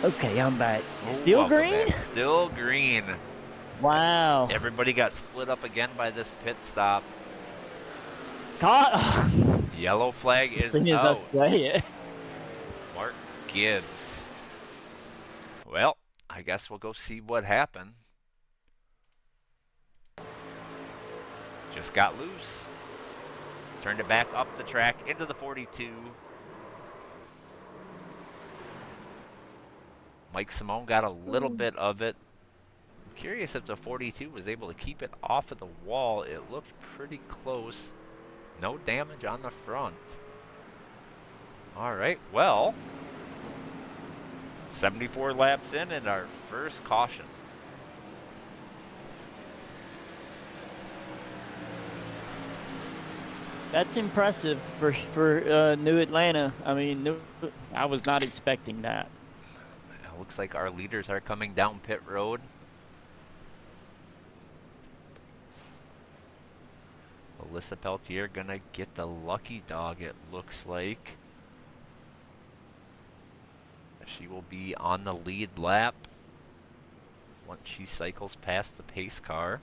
[SPEAKER 4] Okay, I'm back. Still green?
[SPEAKER 3] Back. Still green.
[SPEAKER 4] Wow.
[SPEAKER 3] Everybody got split up again by this pit stop.
[SPEAKER 4] Caught.
[SPEAKER 3] Yellow flag is
[SPEAKER 4] as soon as
[SPEAKER 3] out.
[SPEAKER 4] I say it.
[SPEAKER 3] Mark Gibbs. Well, I guess we'll go see what happened. Just got loose. Turned it back up the track into the 42. Mike Simone got a little bit of it. I'm curious if the 42 was able to keep it off of the wall. It looked pretty close. No damage on the front. All right, well, 74 laps in and our first caution.
[SPEAKER 4] That's impressive for New Atlanta. I mean, I was not expecting that.
[SPEAKER 3] Looks like our leaders are coming down pit road. Alyssa Peltier gonna get the lucky dog, it looks like. She will be on the lead lap once she cycles past the pace car.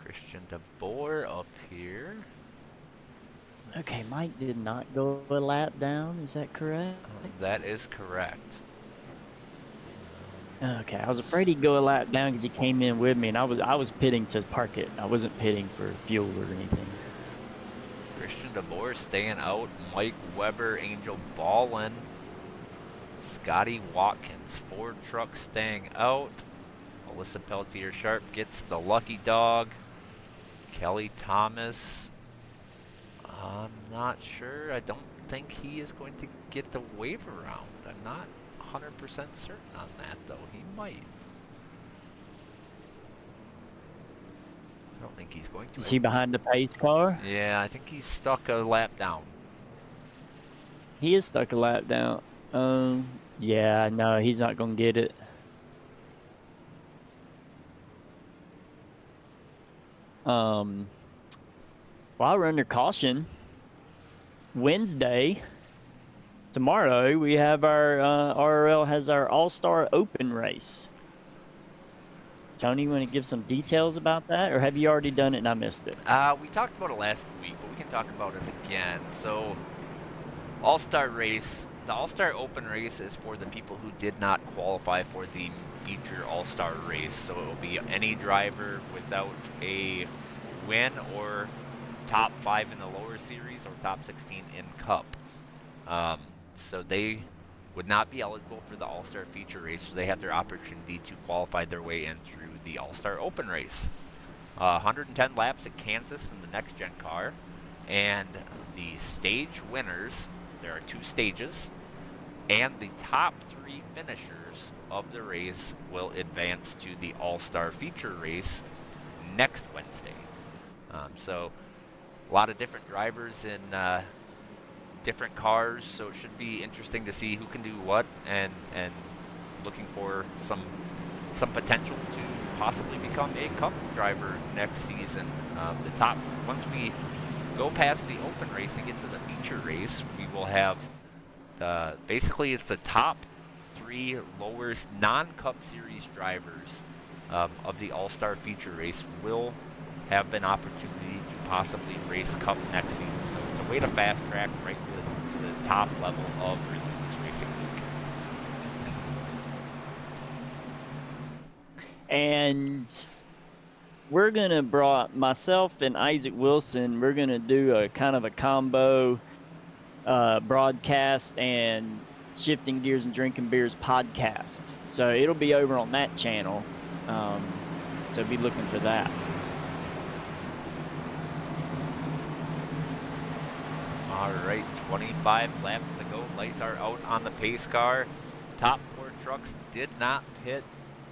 [SPEAKER 3] Christian DeBoer up here.
[SPEAKER 4] Okay, Mike did not go a lap down. Is that correct?
[SPEAKER 3] That is correct.
[SPEAKER 4] Okay, I was afraid he'd go a lap down because he came in with me, and I was pitting to park it. I wasn't pitting for fuel or anything.
[SPEAKER 3] Christian DeBoer staying out. Mike Weber, Angel Ballin, Scotty Watkins, 4 trucks staying out. Alyssa Peltier Sharp gets the lucky dog. Kelly Thomas, I'm not sure. I don't think he is going to get the wave around. I'm not 100% certain on that, though. He might. I don't think he's going to.
[SPEAKER 4] Is he behind the pace car?
[SPEAKER 3] Yeah, I think he's stuck a lap down.
[SPEAKER 4] He is stuck a lap down. Yeah, no, he's not going to get it. While we're under caution, Wednesday, tomorrow, we have our, RRL has our All-Star Open race. Tony, you want to give some details about that, or have you already done it and I missed it?
[SPEAKER 3] We talked about it last week, but we can talk about it again. So, All-Star race, the All-Star Open race is for the people who did not qualify for the feature All-Star race. So it will be any driver without a win or top 5 in the lower series or top 16 in Cup. So they would not be eligible for the All-Star feature race, so they have their opportunity to qualify their way in through the All-Star Open race. 110 laps at Kansas in the next-gen car, and the stage winners, there are 2 stages, and the top 3 finishers of the race will advance to the All-Star feature race next Wednesday. So a lot of different drivers in different cars, so it should be interesting to see who can do what, and looking for some potential to possibly become a Cup driver next season. Once we go past the open race and get to the feature race, we will have basically it's the top 3 lowest non-Cup Series drivers of the All-Star feature race will have an opportunity to possibly race Cup next season. So it's a way to fast track right to the top level of Relentless Racing League.
[SPEAKER 4] And we're gonna myself and Isaac Wilson, we're gonna do a kind of a combo broadcast and Shifting Gears and Drinking Beers podcast. So it'll be over on that channel. So be looking for that.
[SPEAKER 3] All right, 25 laps to go. Lights are out on the pace car. Top 4 trucks did not pit.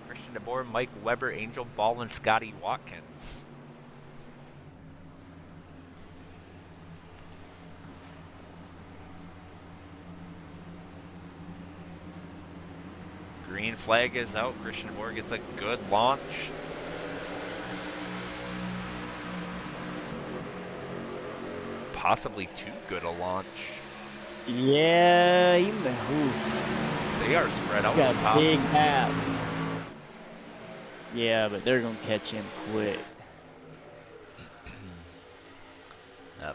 [SPEAKER 3] Christian DeBoer, Mike Weber, Angel Ball, and Scotty Watkins. Green flag is out. Christian DeBoer gets a good launch. Possibly too good a launch.
[SPEAKER 4] Yeah,
[SPEAKER 3] They are spread out
[SPEAKER 4] got
[SPEAKER 3] on top.
[SPEAKER 4] a big gap. Yeah, but they're gonna catch him quick.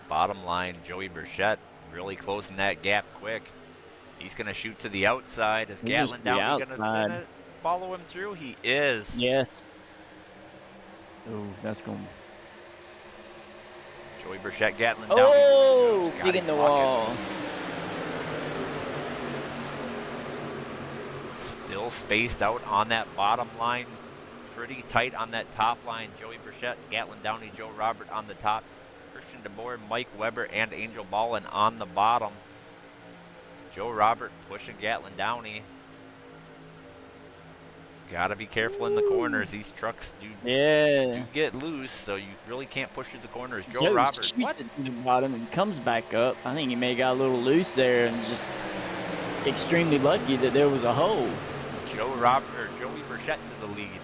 [SPEAKER 3] Bottom line, Joey Burchett really closing that gap quick. He's going to shoot to the outside. Is Gatlin Downey going to follow him through? He is.
[SPEAKER 4] Yes. Oh, that's going.
[SPEAKER 3] Joey Burchett, Gatlin Downey.
[SPEAKER 4] Oh, digging the wall.
[SPEAKER 3] Still spaced out on that bottom line. Pretty tight on that top line. Joey Burchett, Gatlin Downey, Joe Robert on the top. Christian DeBoer, Mike Weber, and Angel Ballin on the bottom. Joe Robert pushing Gatlin Downey. Gotta be careful in the corners. These trucks do get loose, so you really can't push through the corners. Joe Robert,
[SPEAKER 4] shoots it to the bottom and comes back up. I think he may have got a little loose there and just extremely lucky that there was a hole.
[SPEAKER 3] Joey Burchett to the lead.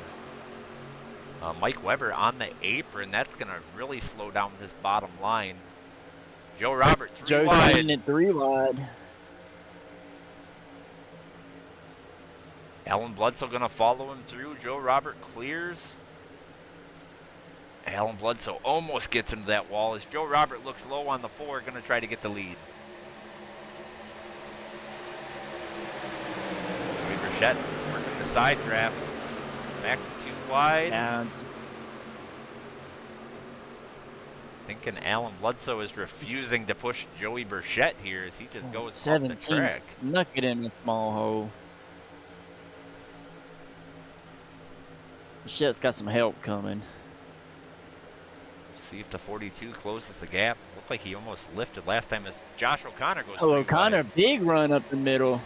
[SPEAKER 3] Mike Weber on the apron. That's going to really slow down this bottom line. Joe Robert, 3 wide.
[SPEAKER 4] Joe's at 3 wide.
[SPEAKER 3] Alan Bledsoe going to follow him through. Joe Robert clears. Alan Bledsoe almost gets into that wall as Joe Robert looks low on the 4, going to try to get the lead. Joey Burchett working the side draft. Back to 2 wide.
[SPEAKER 4] Down.
[SPEAKER 3] Thinking Alan Bledsoe is refusing to push Joey Burchett here as he just goes up the
[SPEAKER 4] 17
[SPEAKER 3] track.
[SPEAKER 4] snuck it in the small hole. Burchett's got some help coming.
[SPEAKER 3] See if the 42 closes the gap. Looked like he almost lifted last time as Josh O'Connor goes.
[SPEAKER 4] Oh, O'Connor, big run up the middle.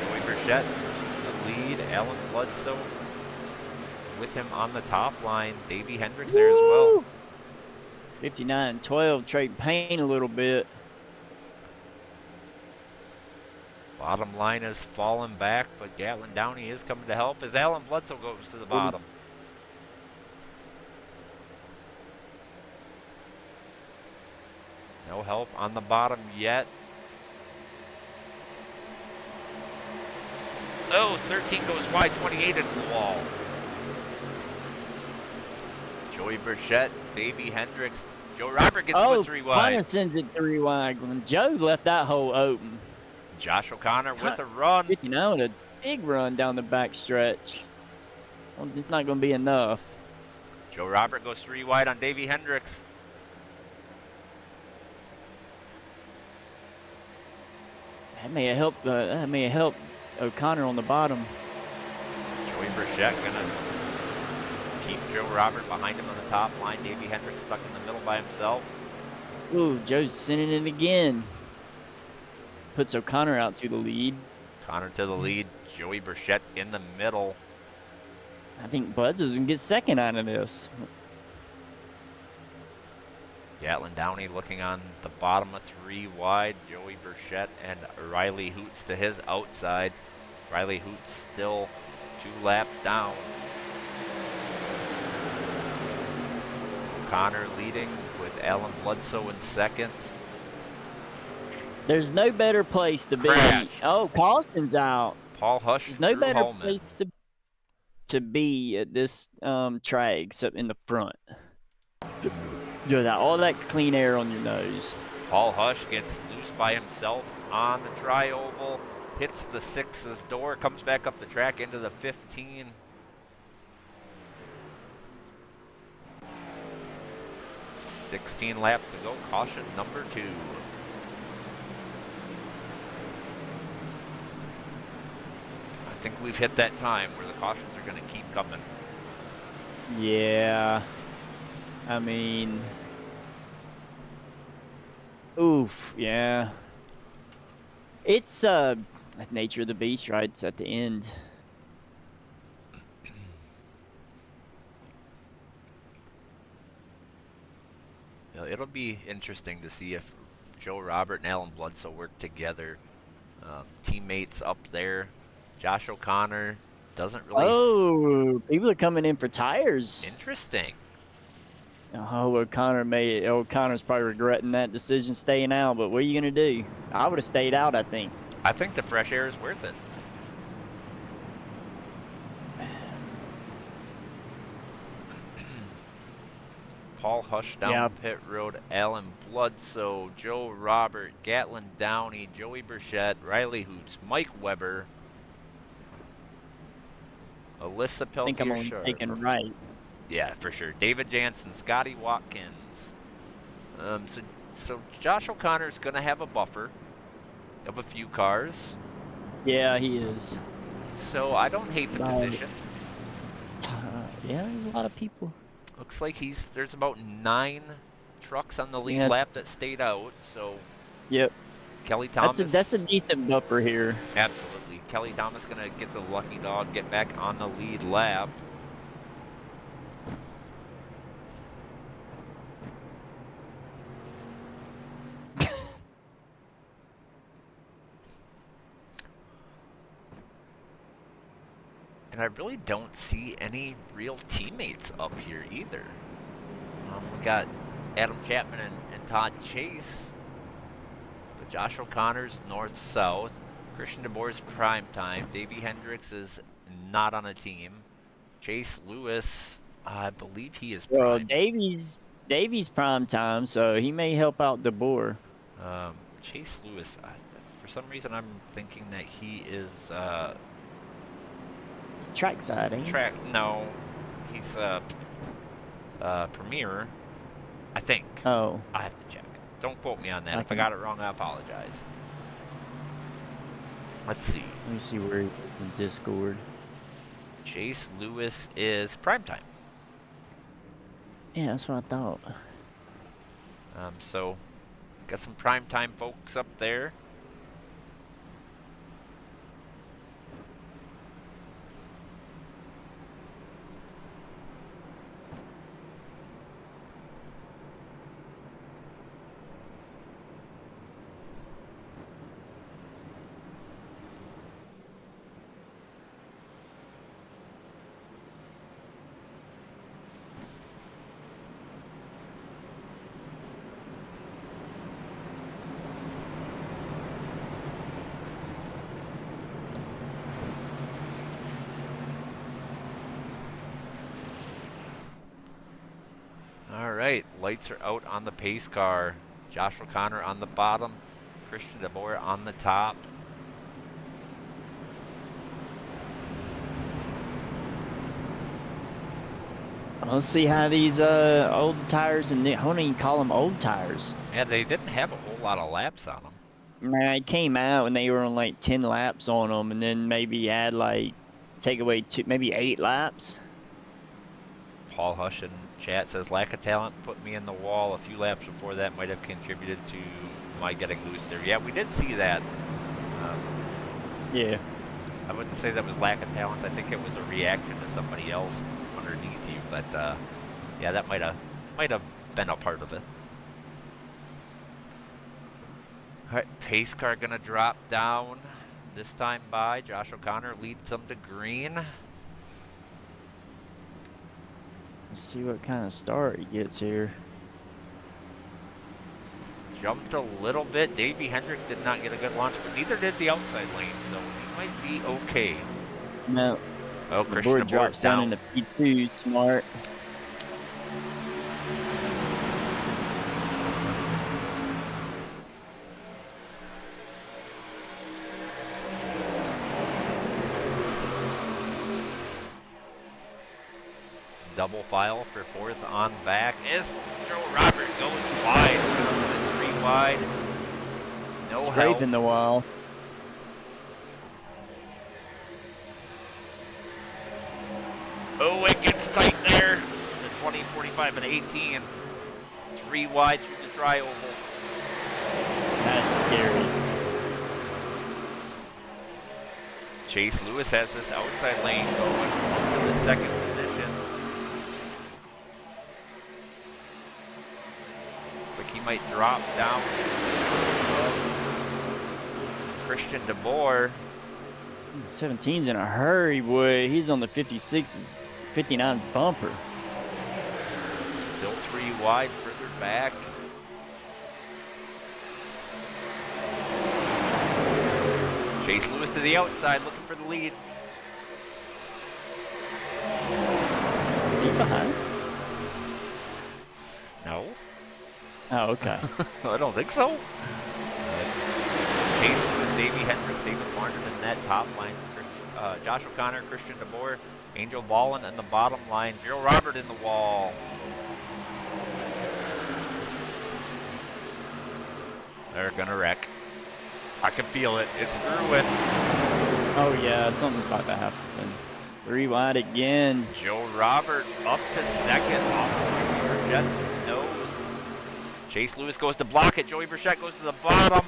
[SPEAKER 3] Joey Burchett, the lead. Alan Bledsoe with him on the top line. Davey Hendricks there as well.
[SPEAKER 4] 59-12, trading pain a little bit.
[SPEAKER 3] Bottom line is falling back, but Gatlin Downey is coming to help as Alan Bledsoe goes to the bottom. No help on the bottom yet. Oh, 13 goes wide, 28 into the wall. Joey Burchett, Davey Hendricks Joe Robert gets
[SPEAKER 4] Oh,
[SPEAKER 3] put 3 wide.
[SPEAKER 4] Connor sends it 3 wide. When Joe left that hole open.
[SPEAKER 3] Josh O'Connor with a run.
[SPEAKER 4] 59 with a big run down the back stretch. Well, it's not going to be enough.
[SPEAKER 3] Joe Robert goes 3 wide on Davey Hendricks.
[SPEAKER 4] That may have helped O'Connor on the bottom.
[SPEAKER 3] Joey Burchett gonna keep Joe Robert behind him on the top line. Davey Hendricks stuck in the middle by himself.
[SPEAKER 4] Ooh, Joe's sending it again. Puts O'Connor out to the lead.
[SPEAKER 3] Connor to the lead. Joey Burchett in the middle.
[SPEAKER 4] I think Buds can get second out of this.
[SPEAKER 3] Gatlin Downey looking on the bottom of 3 wide. Joey Burchett and Riley Hoots to his outside. Riley Hoots still 2 laps down. O'Connor leading with Alan Bledsoe in second.
[SPEAKER 4] There's no better place to be.
[SPEAKER 3] Crash.
[SPEAKER 4] Oh, Costin's out.
[SPEAKER 3] Paul Hush
[SPEAKER 4] There's no
[SPEAKER 3] through
[SPEAKER 4] better
[SPEAKER 3] Holman.
[SPEAKER 4] place to be at this track except in the front. Just all that clean air on your nose.
[SPEAKER 3] Paul Hush gets loose by himself on the tri-oval, hits the 6's door, comes back up the track into the 15. "16 laps to go, caution number 2. I think we've hit that time where the cautions are going to keep coming.
[SPEAKER 4] Yeah. I mean, oof, yeah. It's nature of the beast, right? It's at the end.
[SPEAKER 3] You know, it'll be interesting to see if Joe Robert and Alan Bledsoe work together. Teammates up there. Josh O'Connor doesn't really.
[SPEAKER 4] Oh, people are coming in for tires.
[SPEAKER 3] Interesting.
[SPEAKER 4] Oh, O'Connor's probably regretting that decision staying out, but what are you going to do? I would have stayed out, I think.
[SPEAKER 3] I think the fresh air is worth it. Paul Hush down pit road, Alan Bledsoe, Joe Robert, Gatlin Downey, Joey Burchett, Riley Hoots, Mike Weber, Alyssa Peltier.
[SPEAKER 4] I think I'm only taking right.
[SPEAKER 3] Yeah, for sure. David Jansen, Scotty Watkins. So Josh O'Connor's going to have a buffer of a few cars.
[SPEAKER 4] Yeah, he is.
[SPEAKER 3] So I don't hate the position.
[SPEAKER 4] Yeah, there's a lot of people.
[SPEAKER 3] Looks like there's about 9 trucks on the lead lap that stayed out. So
[SPEAKER 4] yep.
[SPEAKER 3] Kelly Thomas.
[SPEAKER 4] That's a decent buffer here.
[SPEAKER 3] Absolutely. Kelly Thomas going to get the lucky dog, get back on the lead lap. And I really don't see any real teammates up here either. We got Adam Chapman and Todd Chase. But Josh O'Connor's north-south. Christian DeBoer's prime time. Davey Hendricks is not on a team. Chase Lewis, I believe he is prime.
[SPEAKER 4] Well, Davey's prime time, so he may help out DeBoer.
[SPEAKER 3] Chase Lewis, for some reason I'm thinking that he is...
[SPEAKER 4] It's trackside, ain't he?
[SPEAKER 3] No, he's Premier, I think.
[SPEAKER 4] Oh.
[SPEAKER 3] I have to check. Don't quote me on that. If I got it wrong, I apologize. Let's see.
[SPEAKER 4] Let me see where he is in Discord.
[SPEAKER 3] Chase Lewis is primetime.
[SPEAKER 4] Yeah, that's what I thought.
[SPEAKER 3] So, got some primetime folks up there. Lights are out on the pace car. Josh O'Connor on the bottom. Christian DeBoer on the top.
[SPEAKER 4] Let's see how these old tires and I don't even call them old tires.
[SPEAKER 3] Yeah, they didn't have a whole lot of laps on them.
[SPEAKER 4] Nah, it came out and they were on like 10 laps on them, and then maybe add like take away maybe 8 laps.
[SPEAKER 3] Paul Hush in chat says, lack of talent put me in the wall. A few laps before that might have contributed to my getting loose there. Yeah, we did see that.
[SPEAKER 4] Yeah.
[SPEAKER 3] I wouldn't say that was lack of talent. I think it was a reaction to somebody else underneath you. But yeah, that might have been a part of it. All right, pace car gonna drop down this time by. Josh O'Connor leads them to green.
[SPEAKER 4] Let's see what kind of start he gets here.
[SPEAKER 3] Jumped a little bit. Davey Hendricks did not get a good launch, but neither did the outside lane, so he might be okay.
[SPEAKER 4] No.
[SPEAKER 3] Oh,
[SPEAKER 4] The
[SPEAKER 3] Christian
[SPEAKER 4] board drops down into P2, smart.
[SPEAKER 3] Double file for fourth on back as Joe Robert goes wide, 3 wide. No
[SPEAKER 4] Scraping
[SPEAKER 3] help.
[SPEAKER 4] the wall.
[SPEAKER 3] Oh, it gets tight there. The 20, 45, and 18. 3 wide through the tri-oval.
[SPEAKER 4] That's scary.
[SPEAKER 3] Chase Lewis has this outside lane going up to the second position. Looks like he might drop down. Christian DeBoer.
[SPEAKER 4] 17's in a hurry, boy. He's on the 56, 59 bumper.
[SPEAKER 3] Still 3 wide, further back. Chase Lewis to the outside, looking for the lead.
[SPEAKER 4] He behind?
[SPEAKER 3] No.
[SPEAKER 4] Oh, okay.
[SPEAKER 3] I don't think so. Chase Lewis, Davey Hendricks, David Martin in that top line. Josh O'Connor, Christian DeBoer, Angel Ballin in the bottom line. Joe Robert in the wall. They're gonna wreck. I can feel it. It's brewing.
[SPEAKER 4] Oh, yeah, something's about to happen. 3 wide again.
[SPEAKER 3] Joe Robert up to second off of Joey Burchett's nose. Chase Lewis goes to block it. Joey Burchett goes to the bottom.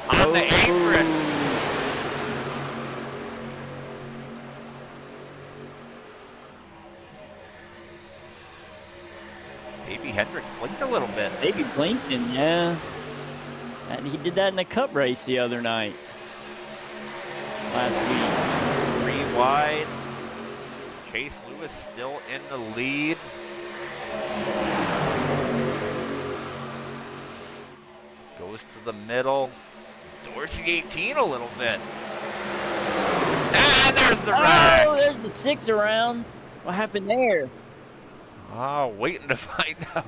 [SPEAKER 3] On the apron. Davey Hendricks blinked a little bit.
[SPEAKER 4] Maybe blinking, yeah. And he did that in the Cup race the other night. Last week.
[SPEAKER 3] 3 wide. Chase Lewis still in the lead. Goes to the middle. Dorsey 18 a little bit. And there's the wreck.
[SPEAKER 4] Oh, there's the 6 around. What happened there?
[SPEAKER 3] Oh, waiting to find out.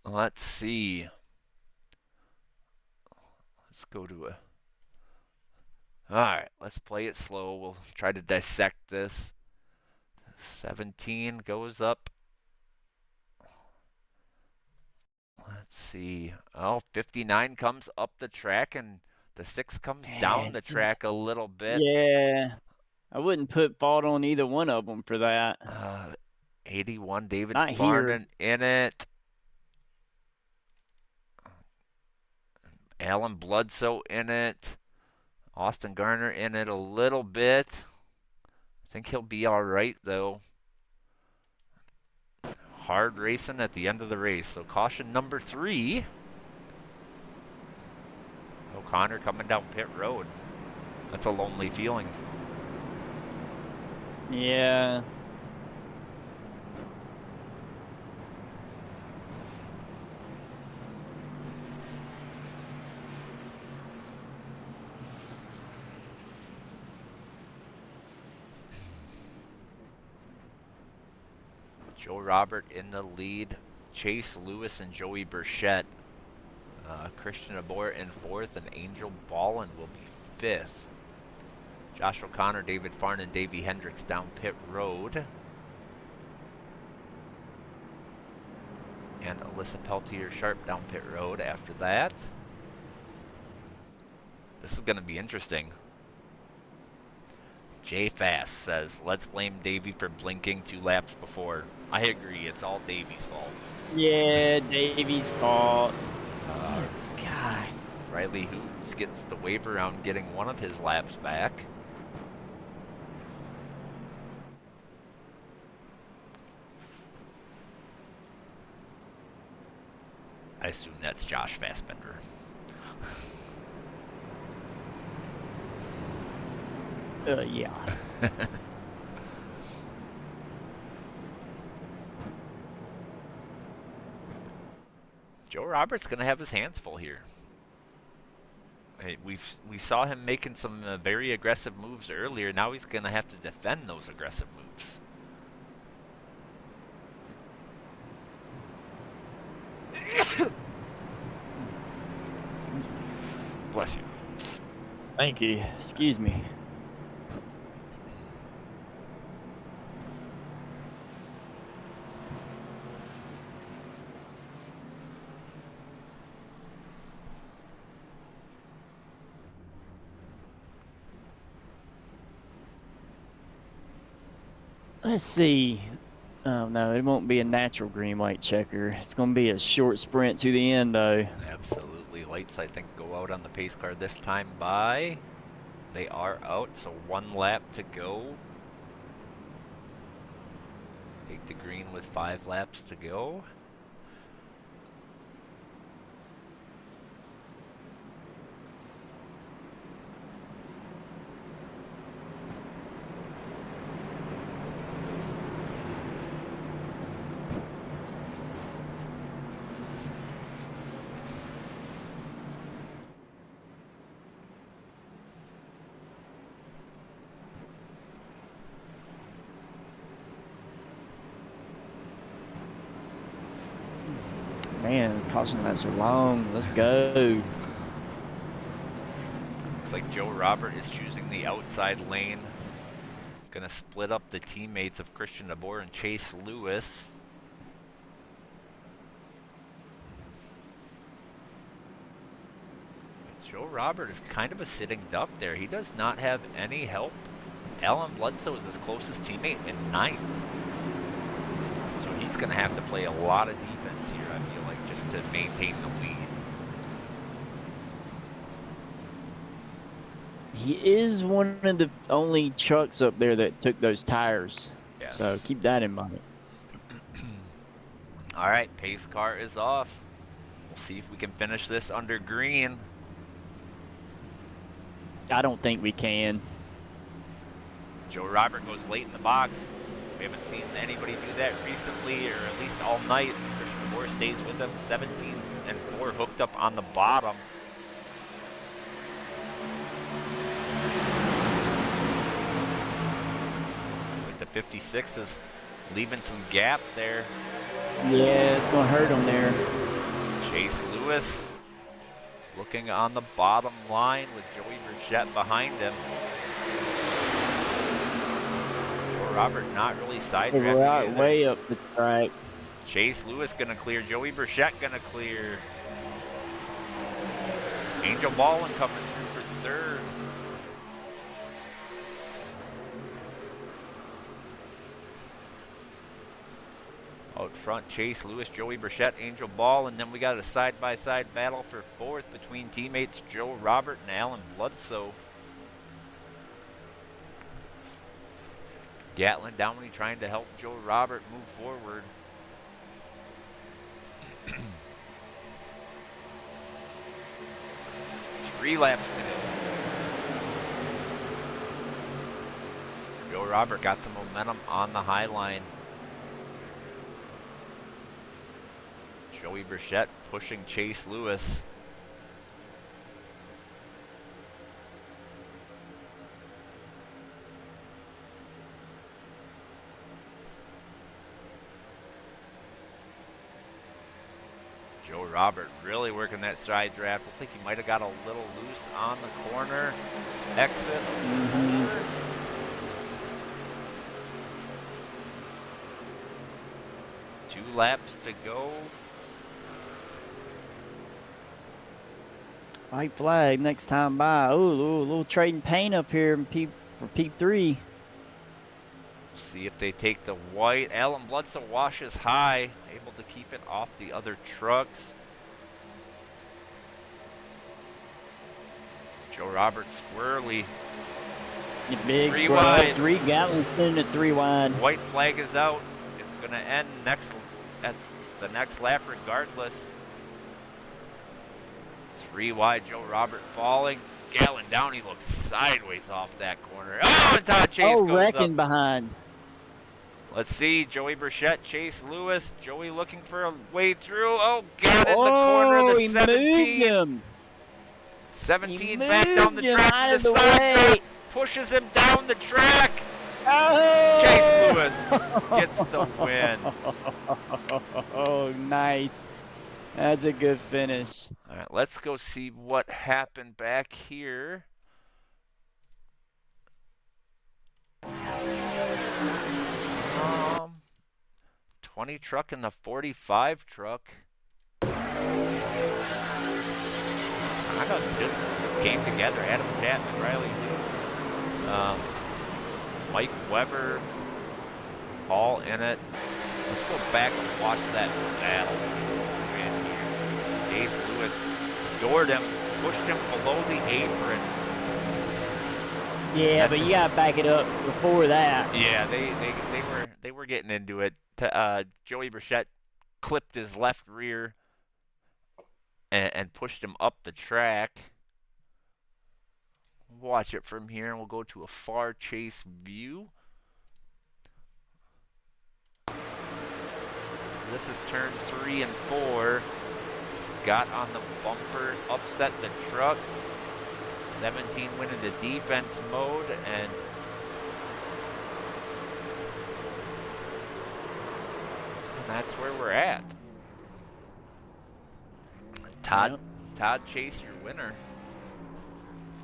[SPEAKER 3] Let's see. Let's go to a... Alright, let's play it slow. We'll try to dissect this. 17 goes up. Let's see. Oh, 59 comes up the track, and the 6 comes down the track a little bit.
[SPEAKER 4] Yeah. I wouldn't put fault on either one of them for that.
[SPEAKER 3] 81, David
[SPEAKER 4] Not
[SPEAKER 3] Farnan in it. Alan Bledsoe in it. Austin Garner in it a little bit. I think he'll be all right, though. Hard racing at the end of the race. So caution number 3. O'Connor coming down pit road. That's a lonely feeling.
[SPEAKER 4] Yeah.
[SPEAKER 3] Joe Robert in the lead. Chase Lewis and Joey Burchett. Christian Abort in 4th, and Angel Ballin will be 5th. Josh O'Connor, David Farn, and Davey Hendricks down pit road. And Alyssa Peltier-Sharp down pit road after that. This is going to be interesting. Jay Fast says, let's blame Davey for blinking 2 laps before. I agree, it's all Davey's fault.
[SPEAKER 4] Yeah, Davey's fault. God.
[SPEAKER 3] Riley Hoots gets the waiver on getting one of his laps back. I assume that's Josh Fassbender.
[SPEAKER 4] Yeah.
[SPEAKER 3] Joe Roberts going to have his hands full here. Hey, we saw him making some very aggressive moves earlier. Now he's going to have to defend those aggressive moves. Bless you.
[SPEAKER 4] Thank you. Excuse me. Let's see. Oh no, it won't be a natural green white checker. It's going to be a short sprint to the end though.
[SPEAKER 3] Absolutely. Lights, I think, go out on the pace car this time by. They are out, so 1 lap to go. Take the green with 5 laps to go.
[SPEAKER 4] Man, caution laps are long. Let's go.
[SPEAKER 3] Looks like Joe Robert is choosing the outside lane. Gonna split up the teammates of Christian Abor and Chase Lewis. Joe Robert is kind of a sitting duck there. He does not have any help. Alan Bledsoe is his closest teammate in 9th. So he's gonna have to play a lot of defense here, I feel like, just to maintain the lead.
[SPEAKER 4] He is one of the only trucks up there that took those tires.
[SPEAKER 3] Yes.
[SPEAKER 4] So keep that in mind.
[SPEAKER 3] All right, pace car is off. We'll see if we can finish this under green.
[SPEAKER 4] I don't think we can.
[SPEAKER 3] Joe Robert goes late in the box. We haven't seen anybody do that recently, or at least all night. Christian Moore stays with him. 17 and 4 hooked up on the bottom. Looks like the 56 is leaving some gap there.
[SPEAKER 4] Yeah, it's going to hurt him there.
[SPEAKER 3] Chase Lewis looking on the bottom line with Joey Burchett behind him. Robert not really side drafting
[SPEAKER 4] Right,
[SPEAKER 3] either.
[SPEAKER 4] way up the track.
[SPEAKER 3] Chase Lewis gonna clear. Joey Burchett gonna clear. Angel Ballin coming through for 3rd. Out front, Chase Lewis, Joey Burchett, Angel Ball, and then we got a side-by-side battle for 4th between teammates Joe Robert and Alan Bledsoe. Gatlin Downey trying to help Joe Robert move forward. Three laps to go. Joe Robert got some momentum on the high line. Joey Burchett pushing Chase Lewis. Robert really working that side draft. Looked like he might have got a little loose on the corner. Exit. Two laps to go.
[SPEAKER 4] White flag next time by. Ooh, little trading paint up here for P3.
[SPEAKER 3] See if they take the white. Alan Bledsoe washes high, able to keep it off the other trucks. Joe Roberts squirrely.
[SPEAKER 4] The big
[SPEAKER 3] Three
[SPEAKER 4] squirrel,
[SPEAKER 3] wide.
[SPEAKER 4] 3 gallons in at 3 wide.
[SPEAKER 3] White flag is out. It's going to end at the next lap regardless. 3 wide, Joe Robert falling. Gallon down, he looks sideways off that corner. Oh, and Todd Chase goes
[SPEAKER 4] wrecking
[SPEAKER 3] up.
[SPEAKER 4] behind.
[SPEAKER 3] Let's see, Joey Burchett, Chase Lewis. Joey looking for a way through. Oh, got in the corner of the
[SPEAKER 4] he
[SPEAKER 3] 17.
[SPEAKER 4] moved him.
[SPEAKER 3] 17
[SPEAKER 4] He
[SPEAKER 3] back down the
[SPEAKER 4] moved him
[SPEAKER 3] track
[SPEAKER 4] out
[SPEAKER 3] to
[SPEAKER 4] of
[SPEAKER 3] the
[SPEAKER 4] the
[SPEAKER 3] side
[SPEAKER 4] way.
[SPEAKER 3] track. Pushes him down the track.
[SPEAKER 4] Oh!
[SPEAKER 3] Chase Lewis gets the win.
[SPEAKER 4] Oh, nice. That's a good finish.
[SPEAKER 3] All right, let's go see what happened back here. 20 truck and the 45 truck. Kind of just came together. Adam Chapman, Riley Lewis, Mike Weber, all in it. Let's go back and watch that battle. Chase Lewis doored him, pushed him below the apron.
[SPEAKER 4] Yeah, but you gotta back it up before that.
[SPEAKER 3] Yeah, they were getting into it. Joey Burchett clipped his left rear and pushed him up the track. Watch it from here, and we'll go to a far chase view. So this is turn 3 and 4. Just got on the bumper, upset the truck. 17 went into defense mode, and that's where we're at. Todd Chase, your winner,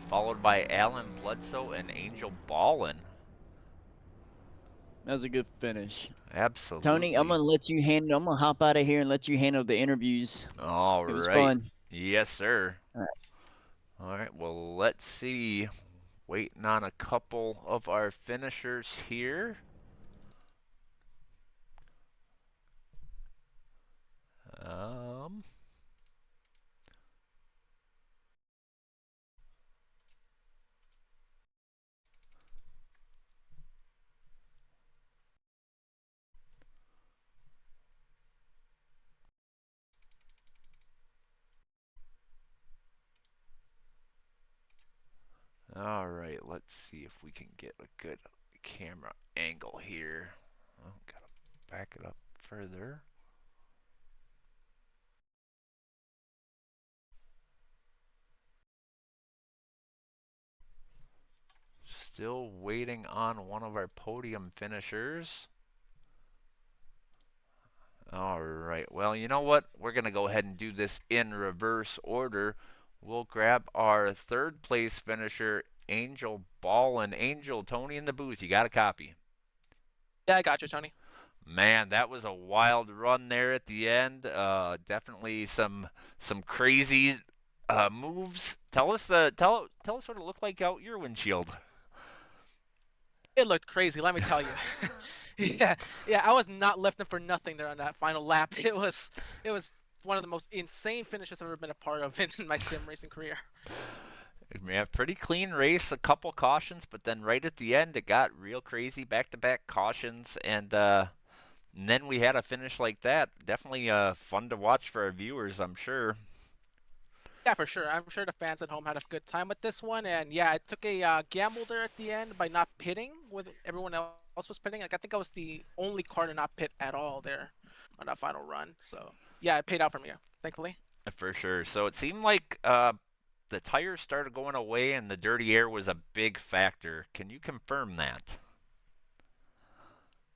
[SPEAKER 3] followed by Alan Bledsoe and Angel Ballin.
[SPEAKER 4] That was a good finish.
[SPEAKER 3] Absolutely.
[SPEAKER 4] Tony, I'm gonna hop out of here and let you handle the interviews.
[SPEAKER 3] All
[SPEAKER 4] It was
[SPEAKER 3] right.
[SPEAKER 4] fun.
[SPEAKER 3] Yes, sir.
[SPEAKER 4] All right.
[SPEAKER 3] All right, well, let's see. Waiting on a couple of our finishers here. All right, let's see if we can get a good camera angle here. Oh, gotta back it up further. Still waiting on one of our podium finishers. All right, well, you know what? We're going to go ahead and do this in reverse order. We'll grab our third place finisher, Angel Ballin. Angel, Tony in the booth, you got a copy?
[SPEAKER 5] Yeah, I got you, Tony.
[SPEAKER 3] Man, that was a wild run there at the end. Definitely some crazy moves. Tell us what it looked like out your windshield.
[SPEAKER 5] It looked crazy, let me tell you. yeah, I was not lifting for nothing there on that final lap. It was one of the most insane finishes I've ever been a part of in my sim racing career.
[SPEAKER 3] Yeah, pretty clean race, a couple cautions, but then right at the end it got real crazy, back-to-back cautions, and then we had a finish like that. Definitely fun to watch for our viewers, I'm sure.
[SPEAKER 5] Yeah, for sure. I'm sure the fans at home had a good time with this one, and yeah, I took a gamble there at the end by not pitting with everyone else was pitting. Like, I think I was the only car to not pit at all there on that final run. So yeah, it paid out for me, thankfully.
[SPEAKER 3] For sure. So it seemed like the tires started going away and the dirty air was a big factor. Can you confirm that?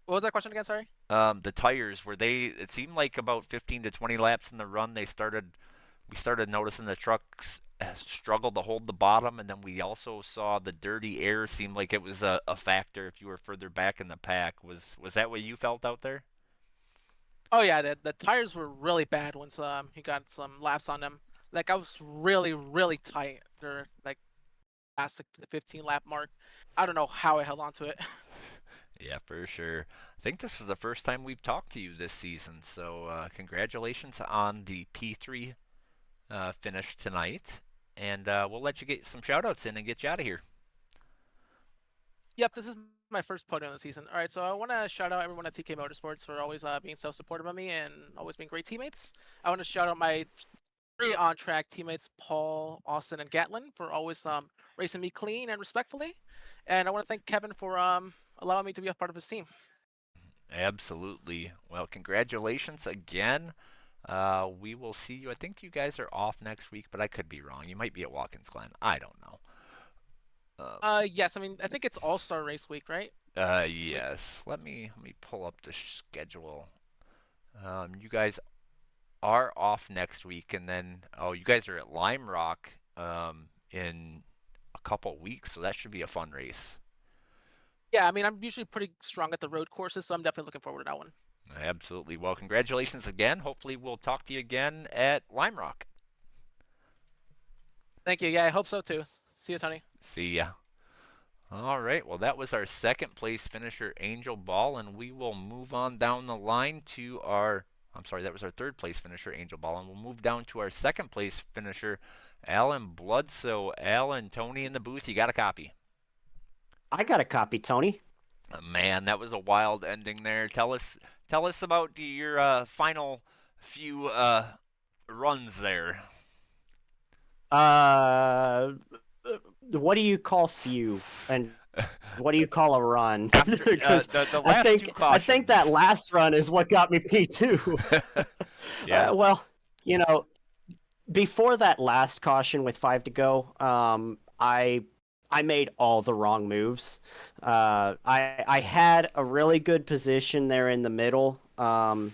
[SPEAKER 5] What was that question again? Sorry.
[SPEAKER 3] the tires, were they? It seemed like about 15 to 20 laps in the run, we started noticing the trucks struggled to hold the bottom, and then we also saw the dirty air seem like it was a factor if you were further back in the pack. Was that what you felt out there?
[SPEAKER 5] Oh yeah, the tires were really bad once he got some laps on them. Like I was really tight. They're like past the 15 lap mark. I don't know how I held on to it.
[SPEAKER 3] Yeah, for sure. I think this is the first time we've talked to you this season, so congratulations on the P3 finish tonight. And we'll let you get some shout-outs in and get you out of here.
[SPEAKER 5] Yep, this is my first podium of the season. All right, so I want to shout out everyone at TK Motorsports for always being so supportive of me and always being great teammates. I want to shout out my 3 on-track teammates, Paul, Austin, and Gatlin, for always racing me clean and respectfully. And I want to thank Kevin for allowing me to be a part of his team.
[SPEAKER 3] Absolutely. Well, congratulations again. We will see you. I think you guys are off next week, but I could be wrong. You might be at Watkins Glen. I don't know.
[SPEAKER 5] Yes, I mean I think it's All-Star Race Week, right?
[SPEAKER 3] Yes. Let me pull up the schedule. You guys are off next week, and then you guys are at Lime Rock in a couple weeks, so that should be a fun race.
[SPEAKER 5] Yeah, I mean I'm usually pretty strong at the road courses, so I'm definitely looking forward to that one.
[SPEAKER 3] Absolutely. Well, congratulations again. Hopefully, we'll talk to you again at Lime Rock.
[SPEAKER 5] Thank you. Yeah, I hope so too. See you, Tony.
[SPEAKER 3] See ya. All right. Well, that was our second place finisher, Angel Ball, and we will move on down the line to our. I'm sorry, that was our third place finisher, Angel Ball, and we'll move down to our second place finisher, Alan Bloodso. Alan, Tony in the booth, you got a copy?
[SPEAKER 6] I got a copy, Tony.
[SPEAKER 3] Man, that was a wild ending there. Tell us about your final few runs there.
[SPEAKER 6] What do you call few, and what do you call a run?
[SPEAKER 3] Because the last two cautions.
[SPEAKER 6] I think that last run is what got me P2.
[SPEAKER 3] Yeah.
[SPEAKER 6] Well, before that last caution with 5 to go, I made all the wrong moves. I had a really good position there in the middle, and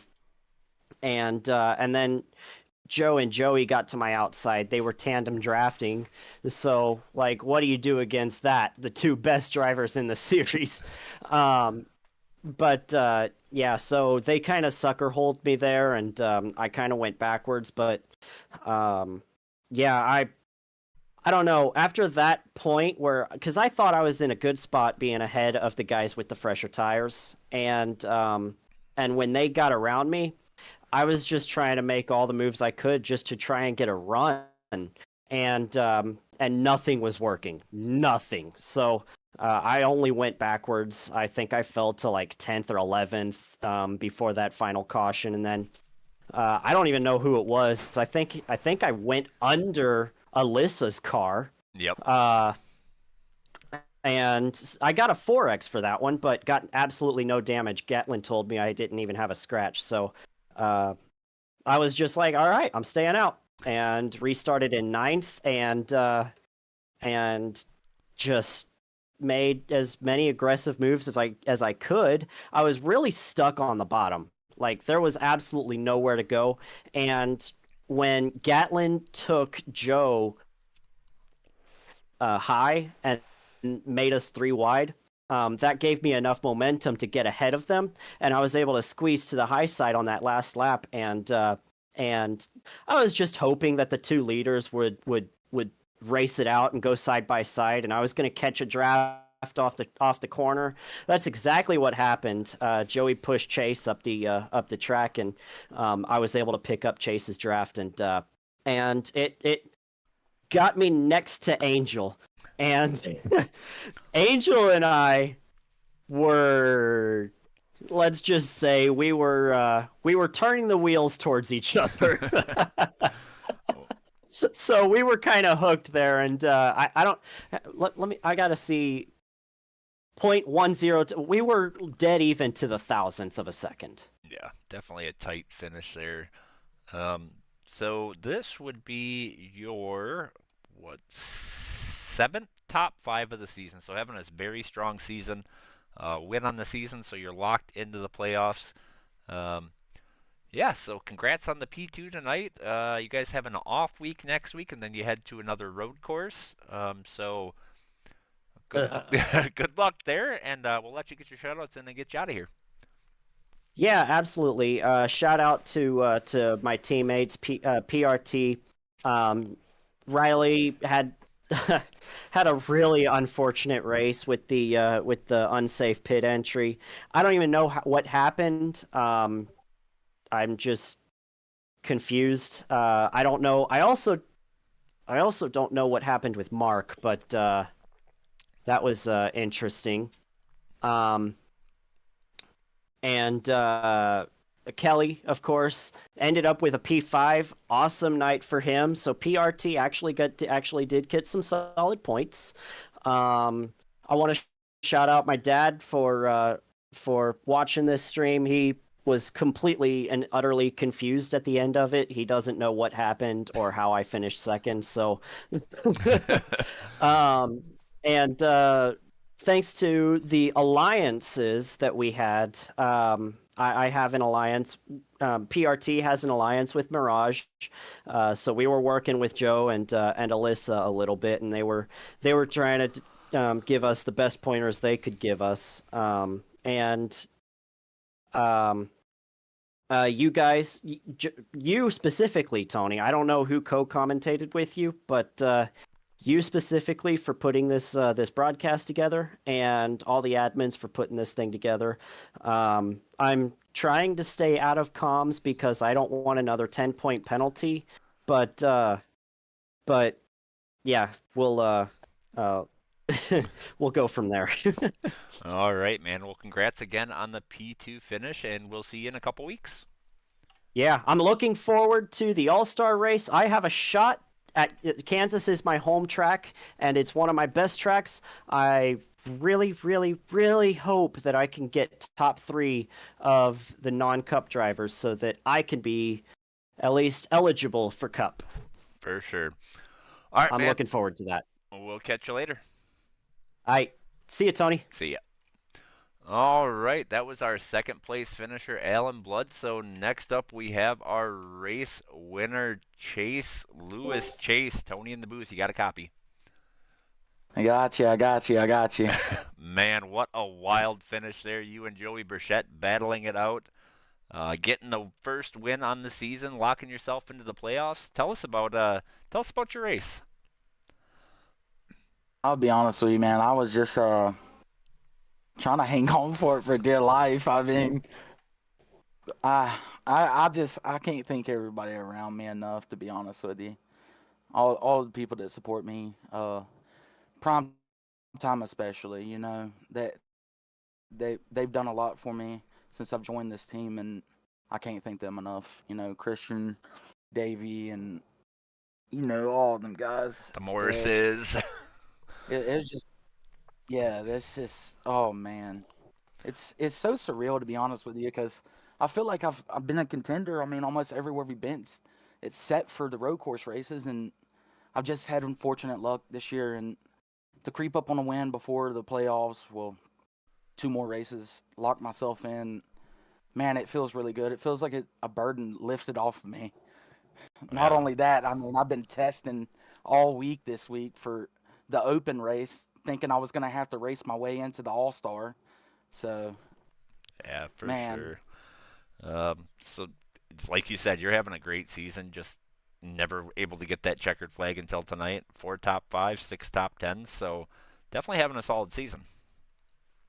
[SPEAKER 6] then Joe and Joey got to my outside. They were tandem drafting. So, what do you do against that? The 2 best drivers in the series. Yeah, so they kind of sucker holed me there, and I kind of went backwards. But, yeah, I don't know. After that point because I thought I was in a good spot being ahead of the guys with the fresher tires. And when they got around me, I was just trying to make all the moves I could just to try and get a run, and nothing was working. Nothing. So I only went backwards. I think I fell to 10th or 11th before that final caution, and then I don't even know who it was. I think I went under Alyssa's car.
[SPEAKER 3] Yep.
[SPEAKER 6] And I got a 4X for that one, but got absolutely no damage. Gatlin told me I didn't even have a scratch, so I was just like, all right, I'm staying out, and restarted in 9th, and just made as many aggressive moves as I could. I was really stuck on the bottom. There was absolutely nowhere to go, and when Gatlin took Joe high and made us 3 wide, that gave me enough momentum to get ahead of them, and I was able to squeeze to the high side on that last lap. And I was just hoping that the 2 leaders would race it out and go side by side, and I was going to catch a draft off the corner. That's exactly what happened. Joey pushed Chase up the track, and I was able to pick up Chase's draft, and it got me next to Angel. And Angel and I were, let's just say, we were turning the wheels towards each other. So we were kind of hooked there, and I gotta see 0.10. We were dead even to the 1,000th of a second.
[SPEAKER 3] Yeah, definitely a tight finish there. So this would be your 7th top 5 of the season. So having a very strong season. win on the season, so you're locked into the playoffs. Yeah, so congrats on the P2 tonight. You guys have an off week next week, and then you head to another road course. So good, good luck there, and we'll let you get your shoutouts in and get you out of here.
[SPEAKER 6] Yeah, absolutely. Shout out to my teammates, PRT. Riley had had a really unfortunate race with the unsafe pit entry. I don't even know what happened. I'm just confused. I don't know. I also don't know what happened with Mark, but that was interesting. And Kelly, of course, ended up with a P5. Awesome night for him. So PRT actually did get some solid points. I want to shout out my dad for watching this stream. He was completely and utterly confused at the end of it. He doesn't know what happened or how I finished second. So, and thanks to the alliances that we had, I have an alliance. PRT has an alliance with Mirage, so we were working with Joe and Alyssa a little bit, and they were trying to give us the best pointers they could give us. You guys, you specifically, Tony. I don't know who co-commentated with you, but you specifically for putting this broadcast together, and all the admins for putting this thing together. I'm trying to stay out of comms because I don't want another 10-point penalty, but yeah, we'll we'll go from there.
[SPEAKER 3] All right, man. Well, congrats again on the P2 finish, and we'll see you in a couple weeks.
[SPEAKER 6] Yeah, I'm looking forward to the All-Star race. I have a shot at Kansas is my home track, and it's one of my best tracks. I really, really, really hope that I can get top 3 of the non-Cup drivers so that I can be at least eligible for Cup.
[SPEAKER 3] For sure. All right,
[SPEAKER 6] I'm
[SPEAKER 3] man.
[SPEAKER 6] looking forward to that.
[SPEAKER 3] We'll catch you later.
[SPEAKER 6] All right. See you, Tony.
[SPEAKER 3] See ya. All right, that was our second place finisher, Alan Blood. So next up, we have our race winner, Chase Lewis. Chase, Tony in the booth. You got a copy?
[SPEAKER 7] I got you.
[SPEAKER 3] Man, what a wild finish there. You and Joey Burchett battling it out, getting the first win on the season, locking yourself into the playoffs. Tell us about your race.
[SPEAKER 7] I'll be honest with you, man. I was just trying to hang on for it for dear life. I mean, I can't thank everybody around me enough, to be honest with you. All the people that support me, prime time especially, you know, that they've done a lot for me since I've joined this team, and I can't thank them enough. You know, Christian, Davey, and you know, all of them guys.
[SPEAKER 3] The Morrises.
[SPEAKER 7] It's just, yeah, this is, oh man, it's so surreal, to be honest with you, because I feel like I've been a contender. I mean, almost everywhere we've been, it's set for the road course races, and I've just had unfortunate luck this year, and to creep up on a win before the playoffs, well, 2 more races, lock myself in. Man, it feels really good. It feels like a burden lifted off of me. Not only that, I mean, I've been testing all week this week for the open race, thinking I was going to have to race my way into the All-Star. So,
[SPEAKER 3] yeah, for
[SPEAKER 7] man.
[SPEAKER 3] sure. So it's like you said, you're having a great season, just never able to get that checkered flag until tonight. 4 top 5, 6 top 10s, so definitely having a solid season.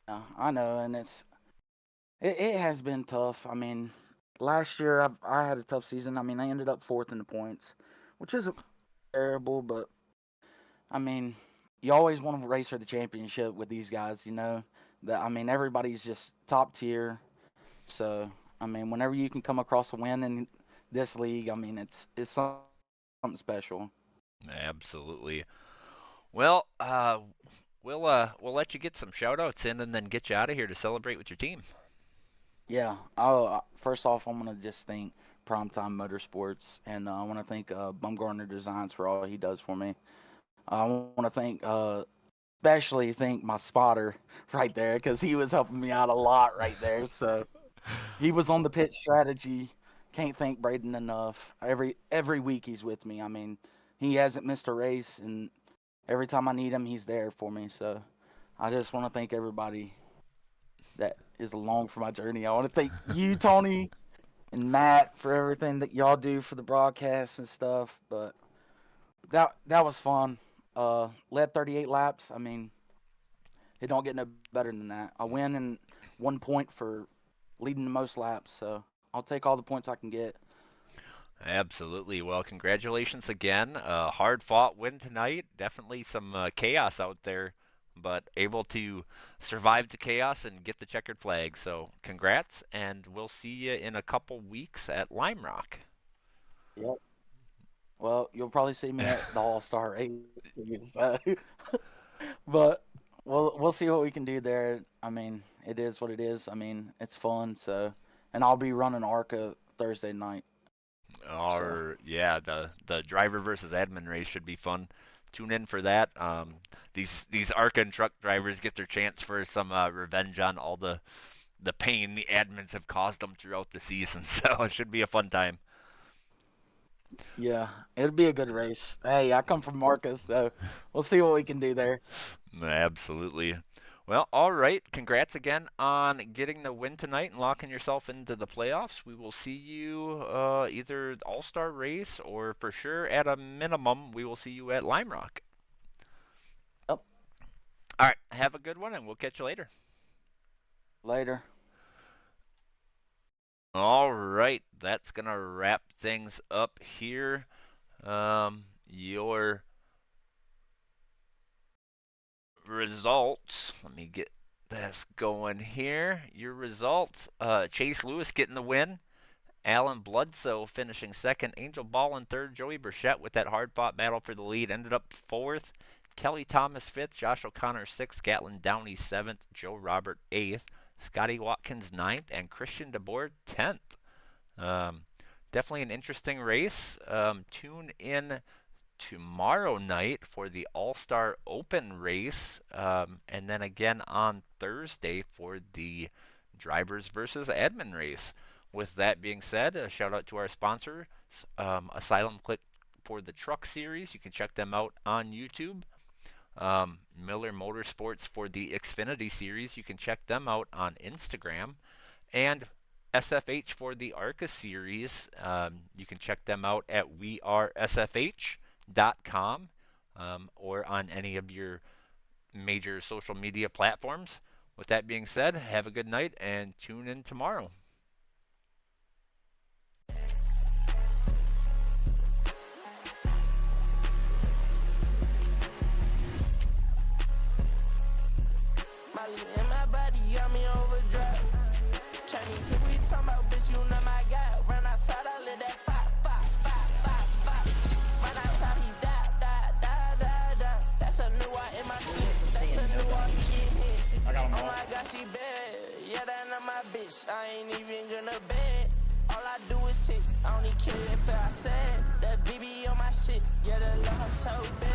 [SPEAKER 7] Yeah, I know, and it has been tough. I mean, last year I had a tough season. I mean, I ended up 4th in the points, which is terrible, but I mean, you always want to race for the championship with these guys, you know. I mean, everybody's just top tier. So, I mean, whenever you can come across a win in this league, I mean, it's something special.
[SPEAKER 3] Absolutely. Well, we'll let you get some shout-outs in and then get you out of here to celebrate with your team.
[SPEAKER 7] Yeah. First off, I'm going to just thank Primetime Motorsports, and I want to thank Bumgarner Designs for all he does for me. I want to thank especially thank my spotter right there because he was helping me out a lot right there. So he was on the pit strategy. Can't thank Braden enough. Every week he's with me. I mean, he hasn't missed a race, and every time I need him, he's there for me. So I just want to thank everybody that is along for my journey. I want to thank you, Tony, and Matt for everything that y'all do for the broadcast and stuff. But that was fun. Led 38 laps. I mean, it don't get no better than that. I win in 1 point for leading the most laps, so I'll take all the points I can get.
[SPEAKER 3] Absolutely. Well, congratulations again. Hard-fought win tonight. Definitely some chaos out there, but able to survive the chaos and get the checkered flag. So congrats, and we'll see you in a couple weeks at Lime Rock.
[SPEAKER 7] Yep. Well, you'll probably see me at the All-Star race, but we'll see what we can do there. I mean, it is what it is. I mean, it's fun. So, and I'll be running ARCA Thursday night.
[SPEAKER 3] Yeah, the driver versus admin race should be fun. Tune in for that. These ARCA and truck drivers get their chance for some revenge on all the pain the admins have caused them throughout the season. So it should be a fun time.
[SPEAKER 7] Yeah, it'll be a good race. Hey, I come from Marcus, so we'll see what we can do there.
[SPEAKER 3] Absolutely. Well, all right. Congrats again on getting the win tonight and locking yourself into the playoffs. We will see you either All-Star race or for sure at a minimum, we will see you at Lime Rock.
[SPEAKER 7] Yep.
[SPEAKER 3] All right. Have a good one, and we'll catch you later.
[SPEAKER 7] Later.
[SPEAKER 3] All right, that's going to wrap things up here. Your results, let me get this going here. Your results, Chase Lewis getting the win. Alan Bloodsoe finishing second. Angel Ball in third. Joey Burchett with that hard-fought battle for the lead ended up fourth. Kelly Thomas fifth. Josh O'Connor sixth. Gatlin Downey seventh. Joe Robert eighth. Scotty Watkins 9th, and Christian DeBoer 10th. Definitely an interesting race. Tune in tomorrow night for the All-Star Open race, and then again on Thursday for the Drivers versus Admin race. With that being said, a shout out to our sponsor, Asylum, Clique for the Truck Series. You can check them out on YouTube. Miller Motorsports for the Xfinity Series. You can check them out on Instagram. And SFH for the ARCA Series. You can check them out at wearesfh.com or on any of your major social media platforms. With that being said, have a good night and tune in tomorrow.
[SPEAKER 1] And my body got me overdrive. Can't even hear we talking about, bitch, you know my guy. Run outside, I let that pop, pop, pop, pop, pop. Run outside, he die, die, die, die, die. That's a new one in my clip. That's a new one, he get hit. Oh my God, she bad. Yeah, that not my bitch. I ain't even gonna bed. All I do is hit. I don't even care if I said that BB on my shit. Yeah, the love so bad.